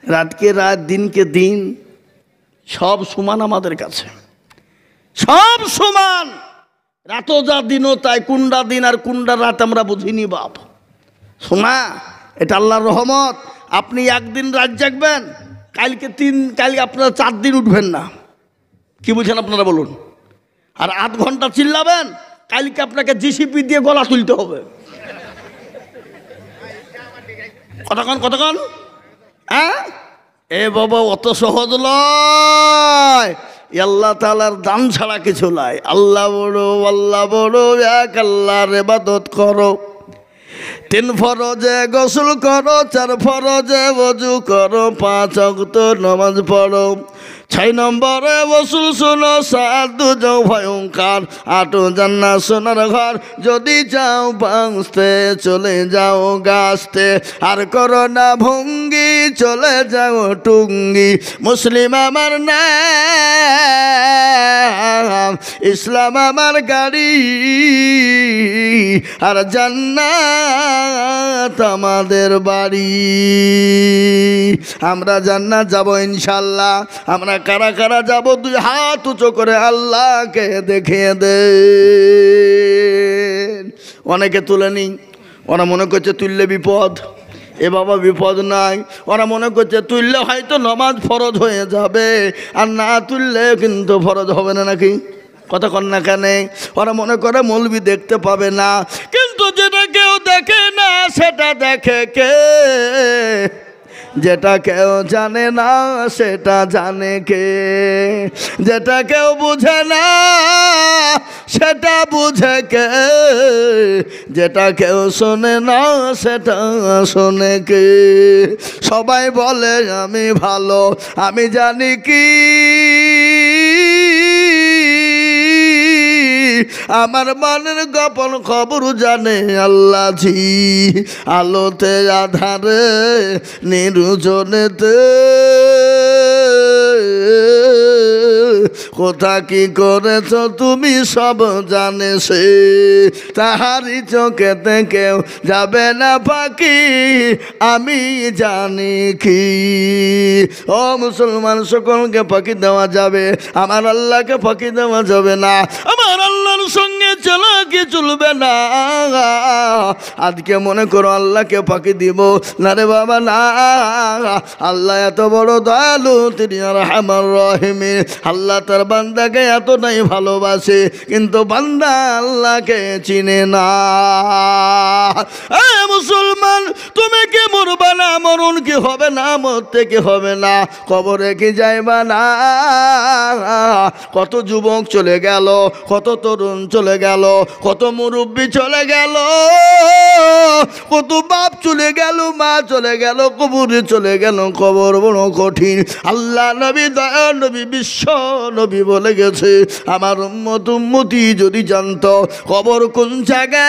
Speaker 1: রাতকে রাত দিনকে দিন সব সমান আমাদের কাছে, সব সমান। রাতও যা দিনও তাই, কুন্ডা দিন আর কুন্ডা রাত আমরা বুঝিনি বাপ। শোনা, এটা আল্লাহর রহমত। আপনি একদিন রাত জাগবেন, কালকে আপনারা 4 দিন উঠবেন না। কি বুঝেন আপনারা বলুন? আর 8 ঘন্টা চিল্লাবেন, কালকে আপনাকে জিসিপি দিয়ে গলা তুলতে হবে। কতক্ষণ হ্যাঁ? এ বাবা, অত সহজ নয়। আল্লাহ তাআলার দান ছাড়া কিছু নাই। আল্লাহ বড়, এক আল্লাহর ইবাদত করো। 3 ফরজে গোসল করো, 4 ফরজে ওযু করো, 5 ওয়াক্ত নামাজ পড়ো। 6 নম্বরে ওয়াসুল শোনো, 7 দুজক ভয়ঙ্কর, 8 জান্নাত সোনার ঘর। যদি যাও বাঁচতে চলে যাও গাছতে, আর করো না ভঙ্গি চলে যাও টুঙ্গি। মুসলিম আমার নাম, ইসলাম আমার গাড়ি, আর জান্নাত আমাদের বাড়ি। আমরা জান্নাত যাব ইনশাআল্লাহ। আমরা কারা কারা যাব? 2 হাত উঁচু করে আল্লাহকে দেখিয়ে দে। অনেকে তুলেনি, ওরা মনে করছে তুললে বিপদ। এ বাবা, বিপদ নাই। ওরা মনে করছে তুললে হয়তো নামাজ ফরজ হয়ে যাবে, আর না তুললে কিন্তু ফরজ হবে না নাকি? কথা কন না কেন? ওরা মনে করে মৌলবি দেখতে পাবে না, কিন্তু যেটা কেউ দেখে না সেটা দেখে কে? যেটা কেউ জানে না সেটা জানে কে? যেটা কেউ বুঝে না সেটা বুঝে কে? যেটা কেউ শোনে না সেটা শোনে কে? সবাই বলে আমি ভালো, আমি জানি কি আমার মনের গোপন খবর জানে আল্লাহ জি। আলোতে আধারে নির্জনেতে কোথা কি করেছ তুমি সব জানে সে। তাহারি চোখেতে কেউ যাবে না ফাঁকি, আমি জানি কি। ও মুসলমান, সকলকে ফাঁকি দেওয়া যাবে, আমার আল্লাহকে ফাঁকি দেওয়া যাবে না। আমার আল্লাহর সঙ্গে চলা কি চলবে না। আজকে মনে করো আল্লাহকে ফাঁকি দিব না রে বাবা, না। আল্লাহ এত বড় দয়ালু, তিনি রহমান রহিম। আল্লাহ তার বান্দাকে এতটাই ভালোবাসে, কিন্তু বান্দা আল্লাহকে চিনে না। মুসলমান, তুমি কি মরবা না? মরণ কি হবে না? মরতে কি হবে না? কবরে কি যাইবা না? কত যুবক চলে গেল, কত তরুণ চলে গেল, কত মুরব্বী চলে গেল, কত বাপ চলে গেল, মা চলে গেল, কবরে চলে গেল। কবর বড় কঠিন। আল্লাহ নবী, দয়া নবী, বিশ্ব নবী বলে গেছে, আমার উম্মত উম্মতি যদি জানতো কবর কোন জায়গায়,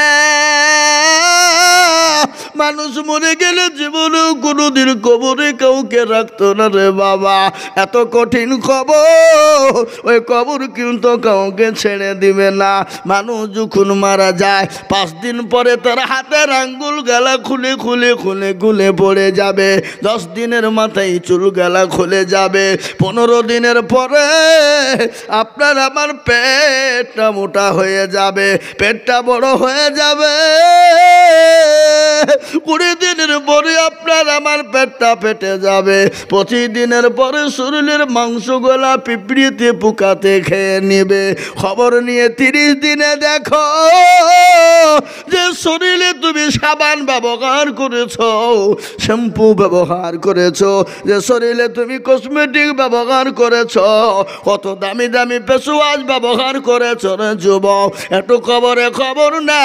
Speaker 1: মানুষ মরে গেলে জীবনেও কোনোদিন কবরে কাউকে রাখতো না রে বাবা। এত কঠিন কবর, ওই কবর কিন্তু কাউকে ছেড়ে দিবে না। মানুষ যখন মারা যায় 5 দিন পরে তার হাতের আঙ্গুল গলা খুলে খুলে খুলে খুলে পড়ে যাবে। 10 দিনের মাথায় চুল গলা খুলে যাবে। 15 দিনের পরে আপনার আমার পেটটা মোটা হয়ে যাবে, পেটটা বড় হয়ে যাবে। 20 দিনের পরে আপনার আমার পেটটা ফেটে যাবে। 25 দিনের পরে শরীরের মাংসগুলা পিঁপড়িতে পোকাতে খেয়ে নেবে। খবর নিয়ে 30 দিনে দেখো যে শরীরে তুমি সাবান ব্যবহার করেছো, শ্যাম্পু ব্যবহার করেছো, যে শরীরে তুমি কসমেটিক ব্যবহার করেছো, কত দামি দামি ফেসওয়াশ ব্যবহার করেছো রে যুবক। একটু খবরে খবর না,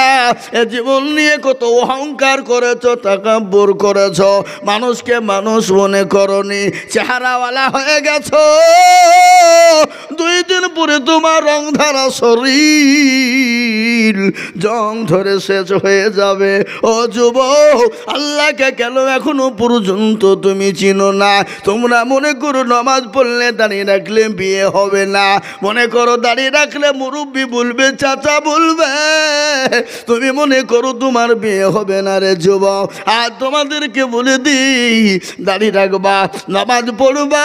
Speaker 1: এ জীবন নিয়ে কত অহংকার করেছো, তাকাব্বুর করেছো, মানুষকে মানুষ মনে করনি, চেহারাওয়ালা হয়ে গেছো। 2 দিন পরে তোমার রং ধারা শরীর জং ধরে শেষ হয়ে যাবে। ও যুবক, আল্লাহকে কেন এখনো পর্যন্ত তুমি চিনো না? তোমরা মনে করো নামাজ পড়লে দাঁড়িয়ে রাখলে বিয়ে হবে না, মনে করো দাঁড়িয়ে রাখলে মুরব্বি বলবে, চাচা বলবে, তুমি মনে করো তোমার বিয়ে হবে না রে যুবক। আর তোমাদেরকে বলে দিই, দাঁড়িয়ে রাখবা, নামাজ পড়বা,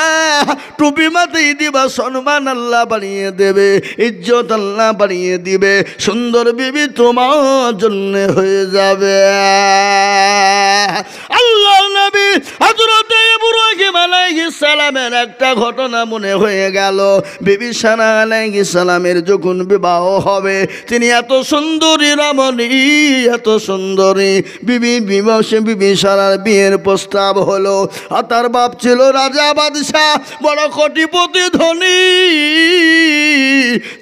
Speaker 1: টুপি মাথায় দিবা, সম্মান আল্লাহ বাড়িয়ে দেবে, ইজ্জত আল্লাহ বাড়িয়ে দিবে, সুন্দর বিবি তোমার জন্য হয়ে যাবে। আল্লাহ নবী হযরত ইব্রাহিম আলাইহিস সালামের একটা ঘটনা মনে হয়ে গেল। বিবি সারা আলাইহিস সালামের যখন বিবাহ হবে, তিনি এত সুন্দরী রমণী, এত সুন্দরী বিবি সারার বিয়ের প্রস্তাব হলো। আর তার বাপ ছিল রাজা বাদশাহ, বড় কোটিপতি ধনী,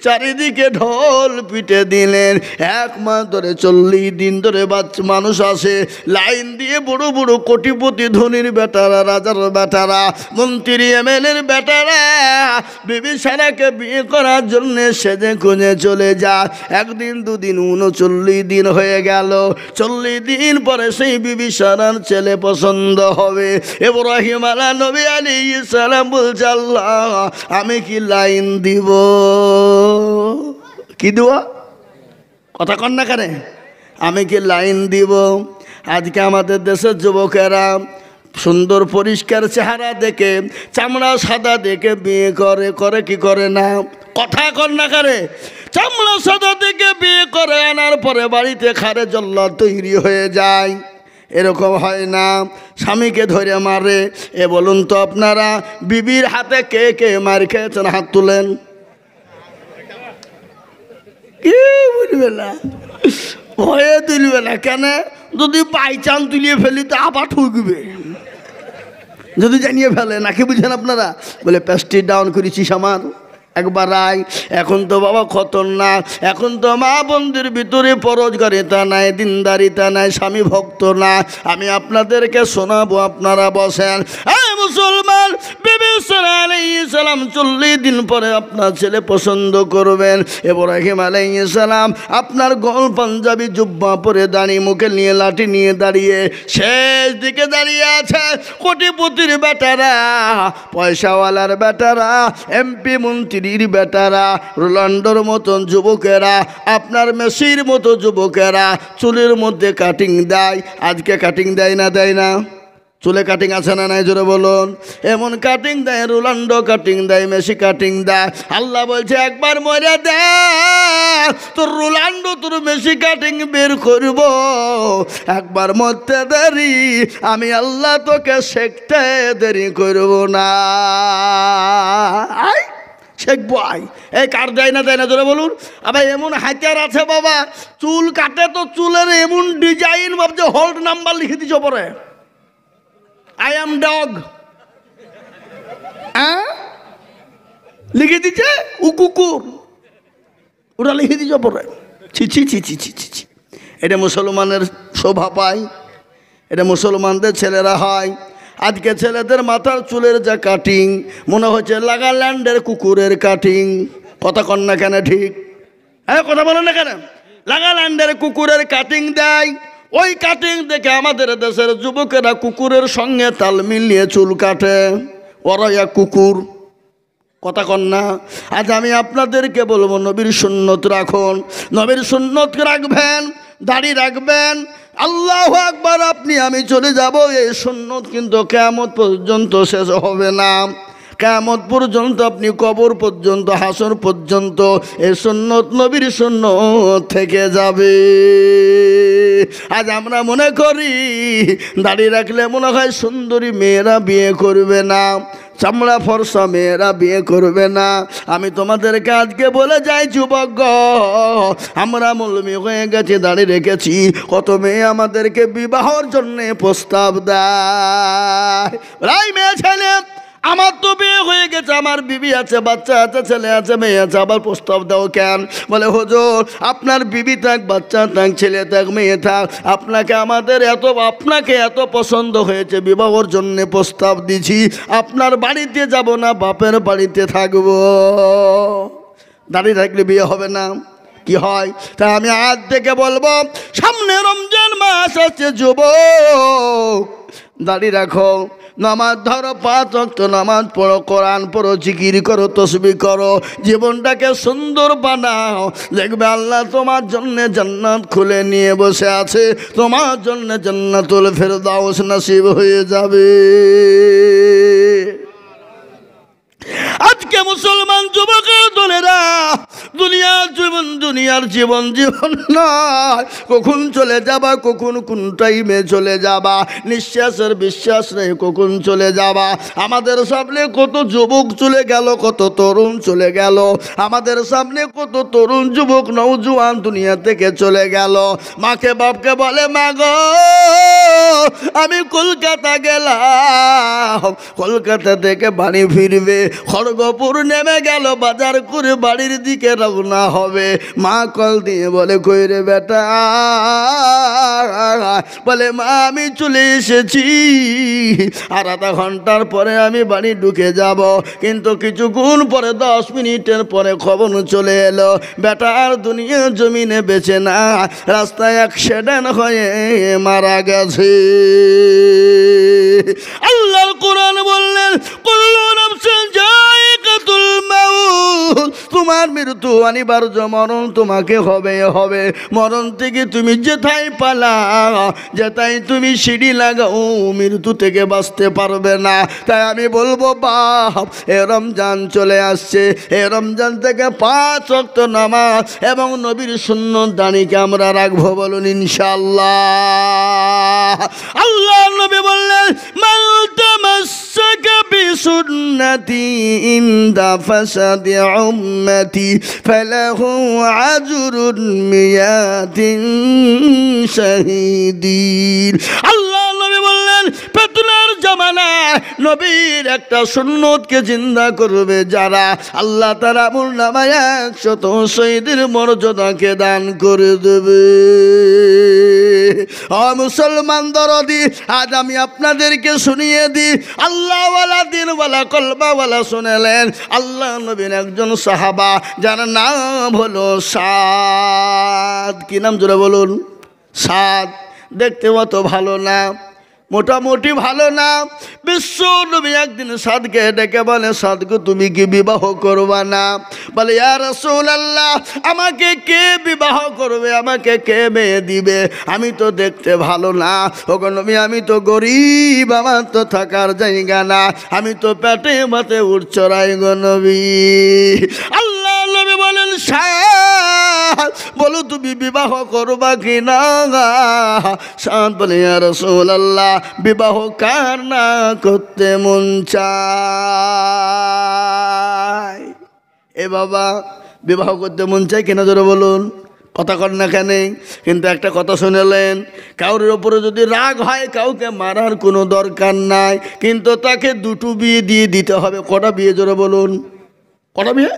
Speaker 1: চারিদিকে ঢোল পিটে দিলেন। 1 মাস ধরে 40 দিন ধরে মানুষ আসে লাইন দিয়ে, বড় বড় কোটিপতি ধনীর বেটারা, রাজার বেটারা, মন্ত্রী এমএলএর বেটারা বিবি সারাকে বিয়ে করার জন্য সেজে খুঁজে চলে যায়। 1 দিন 2 দিন 39 দিন হয়ে গেল। 40 দিন পরে সেই বিবি সারার ছেলে পছন্দ হবে। ইব্রাহিম নবী আলাইহিস সালাম বলছে, আল্লাহ আমি কি লাইন দিব? কি দিব? কথা কন না কেন? আমি কি লাইন দিব? আজকে আমাদের দেশের যুবকেরা সুন্দর পরিষ্কার চেহারা দেখে, চামড়া সাদা দেখে বিয়ে করে, করে কি করে না? কথা কন না করে? চামড়া সাদা দেখে বিয়ে করে, আনার পরে বাড়িতে খারে জল্লাদ তৈরি হয়ে যায়। এরকম হয় না? স্বামীকে ধরে মারে। বলুন তো আপনারা, বিবির হাতে কে কে মার খেয়েছেন? হাত তুলেন। কি বলবে না, ভয়ে তুলবে না কেন? যদি বাইচান তুলিয়ে ফেলি তো আবার ঠুকবে, যদি জানিয়ে ফেলে। নাকি বুঝেন আপনারা? বলে প্যাস্টি ডাউন করেছিস আমার একবার আয়। এখন তো বাবা খতরনাক, এখন তো মা বন্ধুর ভিতরে পরোজগারিতা নাই, দিনদারিতা নাই, স্বামী ভক্ত না। আমি আপনাদেরকে শোনাবো, আপনারা বসেন। মুসলমান, বিবি সারা আলাইহিস সালাম 40 দিন পরে আপনার ছেলে পছন্দ করবেন। ইব্রাহিম আলাইহিস সালাম আপনার গোল পাঞ্জাবি জুব্বা পরে দাঁড়িয়ে, মুখে নিয়ে লাঠি নিয়ে দাঁড়িয়ে, শেষ দিকে দাঁড়িয়ে আছে কোটিপতির বেটারা, পয়সাওয়ালার বেটারা, এমপি মন্ত্রীর বেটারা, রোনাল্ডোর মতন যুবকেরা, আপনার মেসির মতো যুবকেরা চুলের মধ্যে কাটিং দেয়। আজকে কাটিং দেয় না? দেয় না? চুলে কাটিং আছে না নাই? জোরে বলুন। এমন কাটিং দেয়, রোনাল্ডো কাটিং দেয়, মেসি কাটিং দেয়। আল্লাহ বলছে, একবার মরে দে, তোর রোনাল্ডো তোর মেসি কাটিং বের করব। একবার মরতে দেরি, আমি আল্লাহ তোকে শেখতে দেরি করব না। শেখবো আই। এই কার দেয় না? দেয় না? জোরে বলুন। আবার এমন হাতিয়ার আছে বাবা, চুল কাটে তো চুলের এমন ডিজাইন, ভাবছে হোল্ড নাম্বার লিখে দিছ পরে, আই এম ডগ, লিখে দিচ্ছে ও কুকুর, ওরা লিখে দিছ পরে। ছি ছি ছি ছি ছি ছি ছি। এটা মুসলমানের শোভা পায়, এটা মুসলমানদের ছেলেরা হয়। আজকে ছেলেদের মাথার চুলের যা কাটিং, মনে হচ্ছে নাগাল্যান্ডের কুকুরের কাটিং। কথা কন না কেন? ঠিক? হ্যাঁ, কথা বলেন না কেন? নাগাল্যান্ডের কুকুরের কাটিং দেয়। ওই কাটিং দেখে আমাদের দেশের যুবকেরা কুকুরের সঙ্গে তাল মিলিয়ে চুল কাটে, ওরা এক কুকুর। কথা কন না? আজ আমি আপনাদেরকে বলবো, নবীর সুন্নত রাখুন, নবীর সুন্নত রাখবেন, দাড়ি রাখবেন। আল্লাহু আকবার। আপনি আমি চলে যাব, এই সুন্নত কিন্তু কিয়ামত পর্যন্ত শেষ হবে না। কিয়ামত পর্যন্ত, আপনি কবর পর্যন্ত, হাসর পর্যন্ত এই সুন্নত, নবীর সুন্নত থেকে যাবে। আজ আমরা মনে করি দাড়ি রাখলে মনে হয় সুন্দরী মেয়েরা বিয়ে করবে না, চামড়া ফর্সা মেয়েরা বিয়ে করবে না। আমি তোমাদেরকে আজকে বলে যাই যুবক, আমরা মৌলবি হয়ে গেছি, দাঁড়িয়ে রেখেছি, কত মেয়ে আমাদেরকে বিবাহর জন্য প্রস্তাব দেয়। মেয়ে ছেলে আমার তো বিয়ে হয়ে গেছে, আমার বিবি আছে, বাচ্চা আছে, ছেলে আছে, মেয়ে আছে, আবার প্রস্তাব দাও কেন? বলে হুজুর আপনার বিবি থাক, বাচ্চা থাক, ছেলে থাক, মেয়ে থাক, আপনাকে এত পছন্দ হয়েছে, বিবাহর জন্য প্রস্তাব দিছি, আপনার বাড়িতে যাব না, বাপের বাড়িতে থাকবো। দাঁড়িয়ে থাকলে বিয়ে হবে না, কি হয়? তা আমি আজ থেকে বলবো, সামনে রমজান মাস আছে, যুবক দাঁড়িয়ে রাখো, নামাজ ধরো, 5 ওয়াক্ত নামাজ পড়ো, কোরআন পড়ো, জিকির করো, তসবিহ করো, জীবনটাকে সুন্দর বানাও। দেখবে আল্লাহ তোমার জন্য জান্নাত খুলে নিয়ে বসে আছে, তোমার জন্য জান্নাতুল ফেরদাউস নসিব হয়ে যাবে। আজকে মুসলমান যুবকের দলেরা দুনিয়ার জীবন নয়, কখন চলে যাবা, কখন কোন টাইমে চলে যাবা, নিঃশ্বাসের বিশ্বাস নেই, কখন চলে যাবা। আমাদের সামনে কত যুবক চলে গেল, কত তরুণ চলে গেল, আমাদের সামনে কত তরুণ যুবক নওজোয়ান দুনিয়া থেকে চলে গেল। মাকে বাপকে বলে, মা গো আমি কলকাতা গেলাম, কলকাতা থেকে বাড়ি ফিরবে, খড়গপুর নেমে গেল, বাজার করে বাড়ির দিকে রওনা হবে। মা কল দিয়ে বলে, কই রে বেটা? বলে, মা আমি চলে এসেছি, আর আধা ঘন্টার পরে আমি বাড়ি ঢুকে যাব। কিন্তু কিছুক্ষণ পরে 10 মিনিটের পরে খবর চলে এলো, বেটা আর দুনিয়া জমিনে বেঁচে না, রাস্তায় অ্যাক্সিডেন্ট হয়ে মারা গেছে। আল্লাহর কোরআন বললেন, কুল্লু নাফসিন যায়িকাতুল মাউত, তোমার মৃত্যু অনিবার্য, মরণ তোমাকে হবে। মরণ থেকে তুমি যেথায় পালাও, যেথায় তুমি সিঁড়ি লাগাও, মৃত্যু থেকে বাঁচতে পারবে না। তাই আমি বলবো, বাপ এ রমজান চলে আসছে, এ রমজান থেকে 5 ওয়াক্ত নামাজ এবং নবীর সুন্নত দাঁড়িকে আমরা রাখবো, বলুন ইনশাআল্লাহ। আল্লাহ নবী বললেন, মান তামাসসাকা বিসুন্নতি ইনদা ফাসাদি উম্মতি ফালাহু আজরুন মিয়াতিন শাহীদিন। আল্লাহ নবী বললেন, ফিতনার জামানায় নবীর একটা সুন্নতকে জিন্দা করবে যারা, আল্লাহ তাআলা আমলনামায় 100 শহীদের মর্যাদাকে দান করে দেবে। মুসলমান দরদি, আজ আমি আপনাদেরকে শুনিয়ে দিই, আল্লাহওয়ালা দিনওয়ালা কলবাওয়ালা শুনেলেন, আল্লাহ নবীর একজন সাহাবা যার নাম হলো সাদ। কি নাম জোরে বলুন? সাদ। দেখতে অত ভালো না, মোটামুটি ভালো না। বিশ্ব নবী একদিন সাদকে ডেকে বলে, সাদকে তুমি কি বিবাহ করবা না? বলে, ইয়া রাসূলুল্লাহ আমাকে কে বিবাহ করবে, আমাকে কে মেয়ে দিবে? আমি তো দেখতে ভালো না। ওগো নবী আমি তো গরিব, আমার তো থাকার জায়গা না, আমি তো পেটে মাতে উঠচড়াই গো নবী। আল্লাহ নবী বলেন, সাদ বলো তুমি বিবাহ করবা কি না? সাদ বলে, ইয়া রাসূলুল্লাহ বিবাহ কার না করতে মন চায়? এ বাবা, বিবাহ করতে মন চায় কিনা জোরে বলুন, কথা কর না কেন? কিন্তু একটা কথা শুনেলেন, কাউরের ওপরে যদি রাগ হয় কাউকে মারার কোনো দরকার নাই, কিন্তু তাকে 2টো বিয়ে দিয়ে দিতে হবে। কটা বিয়ে জোরে বলুন? কটা বিয়ে?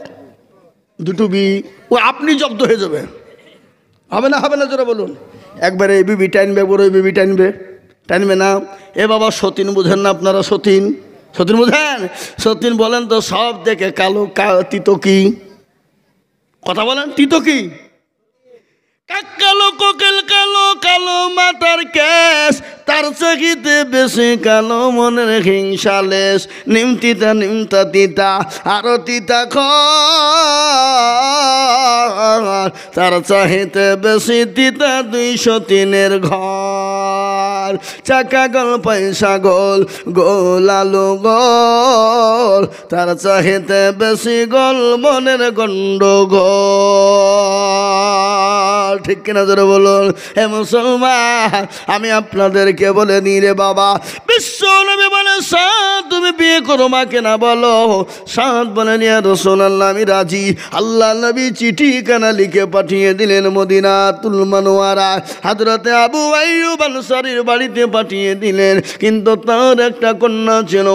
Speaker 1: 2টো বিয়ে। ও আপনি জব্দ হয়ে যাবে, হবে না জোরে বলুন? একবারে এই বিবি টানবে, বড় বিবি টানবে না। এ বাবা সতীন বুঝেন না আপনারা? সতীন বুঝেন? সতীন বলেন তো, সব দেখে কালো, তিতো কি? কথা বলেন, তিতো কি? কালো কোকেল, কালো মাথার কেশ, তার চোখিতে বেশি কালো মনের হিংসালেশ। নিমতা তিতা আরো তিতা খর, তার চাহিতে বেশি তিতা 203 ঘর। চাকা গোল পয়সা গোল, গোল আলু গোল, তার চাহিতে বেশি গোল মনের গন্ডগোল। ঠিক কিনা জোরে বলুন। হে মুসলমান, আমি আপনাদেরকে বলে নি রে বাবা, বিশ্ব নবী বলে সাদ তুমি বিয়ে করো মাকে না বলো। সাদ বলেন ইয়া রাসূলুল্লাহ আমি রাজি। আল্লাহ নবী চিঠি কানা লিখে পাঠিয়ে দিলেন মদিনাতুল মুনাওয়ারা হযরতে আবু আইয়ুব আনসারীর বাড়িতে পাঠিয়ে দিলেন। কিন্তু তার একটা কন্যা ছিল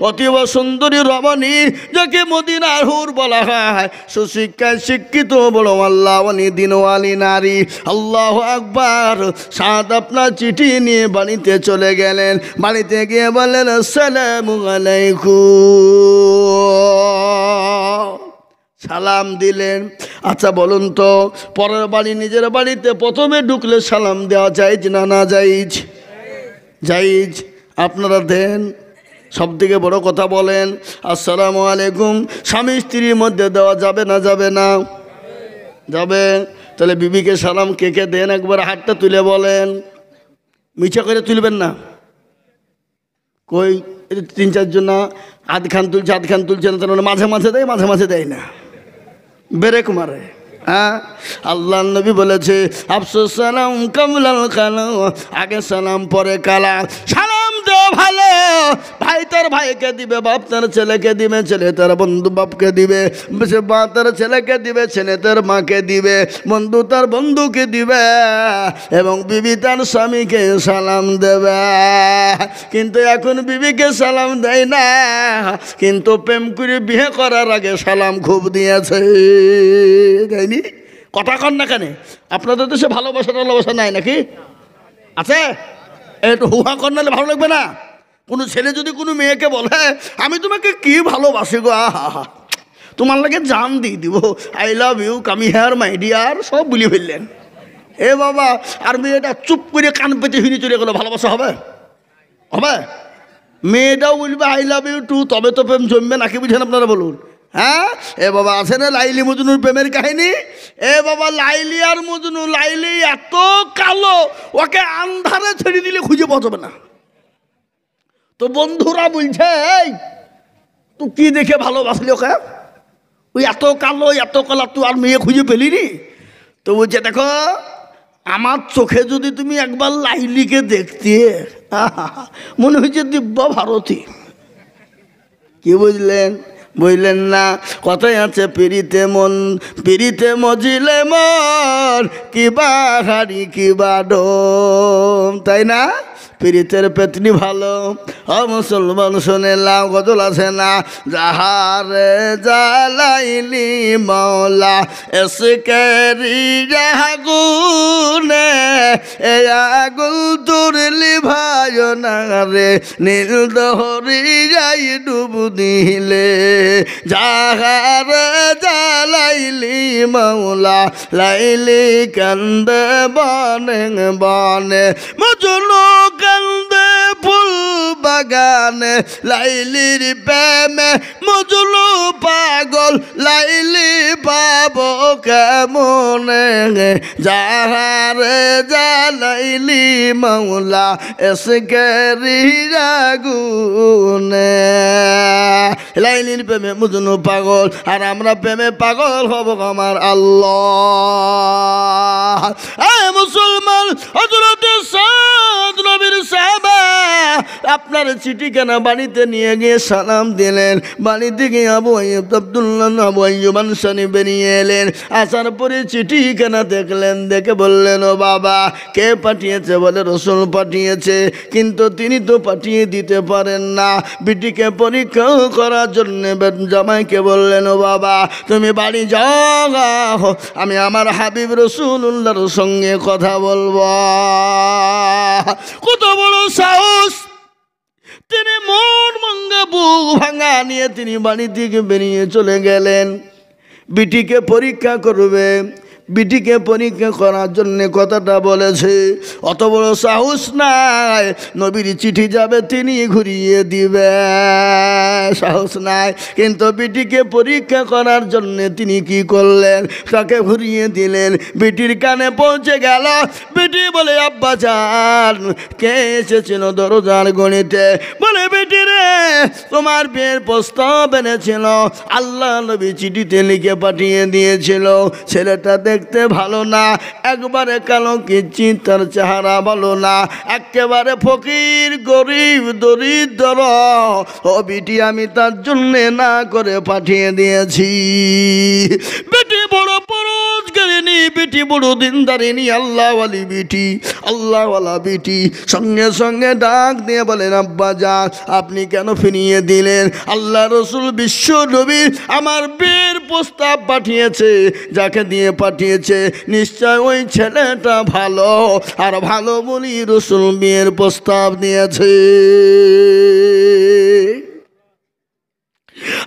Speaker 1: অতীব সুন্দরী রমণী, যাকে মদিনার হুর বলা হয়, সুশিক্ষায় শিক্ষিত বড় আল্লাহওয়ালি দিনওয়ালি নারী। আল্লাহু আকবার। সাদ আপনার চিঠি নিয়ে বাড়িতে চলে গেলেন। বাড়িতে গিয়ে বললেন আসসালামু আলাইকুম, সালাম দিলেন। আচ্ছা বলুন তো, পরের বাড়ি নিজের বাড়িতে প্রথমে ঢুকলে সালাম দেওয়া জায়েজ না না জায়েজ? জায়েজ। আপনারা দেন? সব থেকে বড় কথা বলেন আসসালামু আলাইকুম স্বামী স্ত্রীর মধ্যে দেওয়া যাবে না যাবে না? যাবে। তাহলে বিবিকে সালাম কে কে দেন একবার হাতটা তুলে বলেন। মিছা করে তুলবেন না। কই তিন চারজন না, আধখান তুলছে না, তার মাঝে মাঝে দেয়, মাঝে মাঝে দেয় না, ব্রেক মারে। হ্যাঁ, আল্লাহ নবী বলেছে আফসুস সালাম কামলাল কালাম, আগে সালাম পরে কালাম। সালাম দেওয়া ভালো। ভাই তার ভাইকে দিবে, বাপ তার ছেলেকে দিবে, ছেলে তার বন্ধু বাপকে দিবে, মা তার ছেলেকে দিবে, ছেলে তার মাকে দিবে, বন্ধু তার বন্ধুকে দিবে, এবং বিবি তার স্বামীকে সালাম দেবে। কিন্তু এখন বিবিকে সালাম দেয় না, কিন্তু প্রেম করে বিয়ে করার আগে সালাম খুব দিয়েছে। দেয়নি? কথা কন না কেন? আপনাদের দেশে ভালোবাসা নাই নাকি? আছে? একটু হুহা কর নাহলে ভালো লাগবে না। কোনো ছেলে যদি কোনো মেয়েকে বলে আমি তোমাকে কি ভালোবাসি গো, আহা তোমার লাগে জান দিয়ে দিব, আই লাভ ইউ, কামি হেয়ার মাই ডিয়ার, সব বলি ফেললেন। এ বাবা, আর মেয়েটা চুপ করে কান পেতে হিনি চলে গেলো, ভালোবাসা হবে? হবে? মেয়েটাও বলবে আই লাভ ইউ টু, তবে তো প্রেম জমবে নাকি? বুঝেন আপনারা বলুন। হ্যাঁ, এ বাবা আছে না লাইলি মজনুর প্রেমের কাহিনী? এ বাবা লাইলি আর মজনু, লাইলি এত কালো, ওকে আন্ধারে ছেড়ে দিলে খুঁজে পাওয়া যাবে না। তো বন্ধুরা বলছে এই তুই কি দেখে ভালোবাসলি ওকে? ওই এত কালো তুই আর মেয়ে খুঁজে পেলি নি? তো বলছে দেখো আমার চোখে যদি তুমি একবার লাইলিকে দেখতে, মনে হয়েছে দিব্য ভারতী। কি বুঝলেন? বুঝলেন না? কথায় আছে পিড়িতে মজিলে মন, কিবা হাড়ি কিবা ডোম, তাই না? পিড়িতের পেতনি ভালো। ও মুসলমান শোনে লাও, গজল আছে না, যাহারে জ্বালাইলি মৌলা এসকেরি আগুনে, এ আগুন তুরলি ভাই না রে, নীল দহরি যাই ডুব দিলে, যাহারে জ্বালাইলি মৌলা লাইলি কান্দে বনে বনে, মজনু কান্দে ফুল বাগানে, লাইলির প্রেমে মজনু পাগল, লাইলি পাবো কেমনে, যাহারে জ্বালাইলি মৌলা এসকেরি আগুনে। লাইলির প্রেমে মজনু পাগল, আর আমরা প্রেমে পাগল হব আমার আল্লাহ। মুসলমান, হযরত সাদ নবীর সাহাবা আপনার চিঠি কেনা বাড়িতে নিয়ে গিয়ে সালাম দিলেন। বাড়িতে গিয়ে আবু আইয়ুব আনসারী বেরিয়ে এলেন। আসার পরে চিঠি কেনা দেখলেন, দেখে বললেন ও বাবা কে পাঠিয়েছে? বলে রসুল পাঠিয়েছে, কিন্তু তিনি তো পাঠিয়ে দিতে পারেন না। বিটিকে পরীক্ষা করার জন্য জামাইকে বললেন ও বাবা তুমি বাড়ি যাও, আমি আমার হাবিব রাসূলুল্লাহর সঙ্গে কথা বলবো। কত বড় সাহস! তিনি মন ভাঙা বুক ভাঙা নিয়ে তিনি বাড়ি থেকে বেরিয়ে চলে গেলেন। বিটিকে পরীক্ষা করবে, বিটিকে পরীক্ষা করার জন্য কথাটা বলেছে। অত বড় সাহস নাই, নবীর চিঠি যাবে তিনি ঘুরিয়ে দিবে, সাহস নাই। কিন্তু বিটিকে পরীক্ষা করার জন্য তিনি কি করলেন? তাকে ঘুরিয়ে দিলেন। বিটির কানে পৌঁছে গেল। বিটি বলে আব্বা জান কে এসেছিল দরজার গণিতে? বলে বেটি রে তোমার বিয়ের প্রস্তাব এনেছিল, আল্লাহ নবী চিঠিতে লিখে পাঠিয়ে দিয়েছিল, ছেলেটা দেখতে ভালো না, একবারে কালো কিঞ্চিত তার চেহারা ভালো না, একেবারে ফকির গরিব দরিদ্র। ও বিটি আমি তার জন্যে না করে পাঠিয়ে দিয়েছি। বেটি বড় পরোজগারিনী, বেটি বড় দিনদারিনী, আল্লাহওয়ালি বিটি, আল্লাহওয়ালা বিটি। সঙ্গে সঙ্গে ডাক দিয়ে বলেন, আব্বা যান আপনি কেন ফিরিয়ে দিলেন? আল্লাহ রসুল বিশ্ব নবী আমার বিয়ের প্রস্তাব পাঠিয়েছে, যাকে দিয়ে পাঠিয়েছে নিশ্চয় ওই ছেলেটা ভালো, আর ভালো বলি রসুল বিয়ের প্রস্তাব দিয়েছে।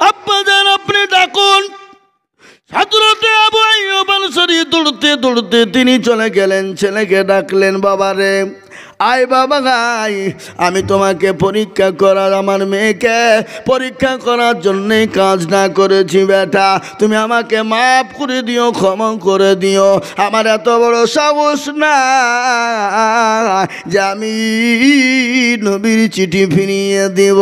Speaker 1: আব্বা যান আপনি ডাকুন। হযরতে আবু আইয়ুব আনসারী দৌড়তে দৌড়তে তিনি চলে গেলেন, ছেলেকে ডাকলেন, বাবারে আয় বাবা গাই, আমি তোমাকে পরীক্ষা করার, আমার মেয়েকে পরীক্ষা করার জন্যে কাজ না করেছি বেটা, তুমি আমাকে মাফ করে দিও, ক্ষমা করে দিও। আমার এত বড় সাহস না যে আমি নবীর চিঠি ফিরিয়ে দিব।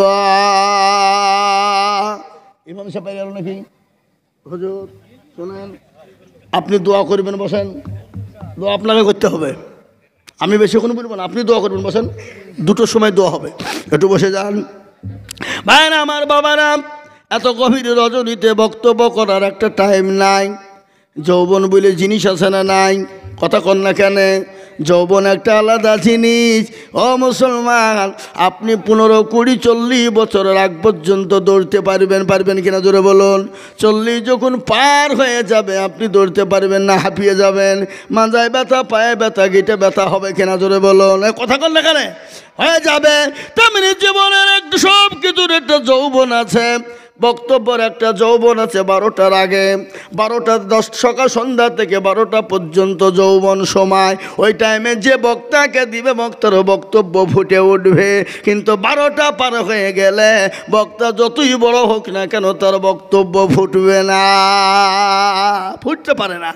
Speaker 1: ইমাম সাহেব গেল নাকি? হুজুর শোনেন, আপনি দোয়া করবেন, বসেন, দোয়া আপনাকে করতে হবে, আমি বেশিক্ষণ বলবো না, আপনি দোয়া করবেন, বসেন, দুটোর সময় দোয়া হবে, একটু বসে যান। ভাইরা আমার, বাবারা, এত গভীর রজনীতে বক্তব্য করার একটা টাইম নাই। যৌবন বলে জিনিস আছে না নাই? কথা কন না কেন? যৌবন একটা আলাদা জিনিস। ও মুসলমান, আপনি 15, 20, 40 বছরের আগ পর্যন্ত দৌড়তে পারবেন কিনা জোরে বলুন? 40 যখন পার হয়ে যাবে আপনি দৌড়তে পারবেন না, হাঁপিয়ে যাবেন, মাজায় ব্যথা, পায়ে ব্যথা, গিটে ব্যথা হবে কিনা জোরে বলুন? কথা কন না কেন? হয়ে যাবে। তেমনি জীবনের একটা সব কিছুর একটা যৌবন আছে, বক্তব্যের একটা যৌবন আছে। 12টার আগে, 12টা 10 সকাল সন্ধ্যা থেকে 12টা পর্যন্ত যৌবন সময়। ওই টাইমে যে বক্তাকে দিবে বক্তারও বক্তব্য ফুটে উঠবে, কিন্তু 12টা পার হয়ে গেলে বক্তা যতই বড় হোক না কেন তার বক্তব্য ফুটবে না, ফুটতে পারে না।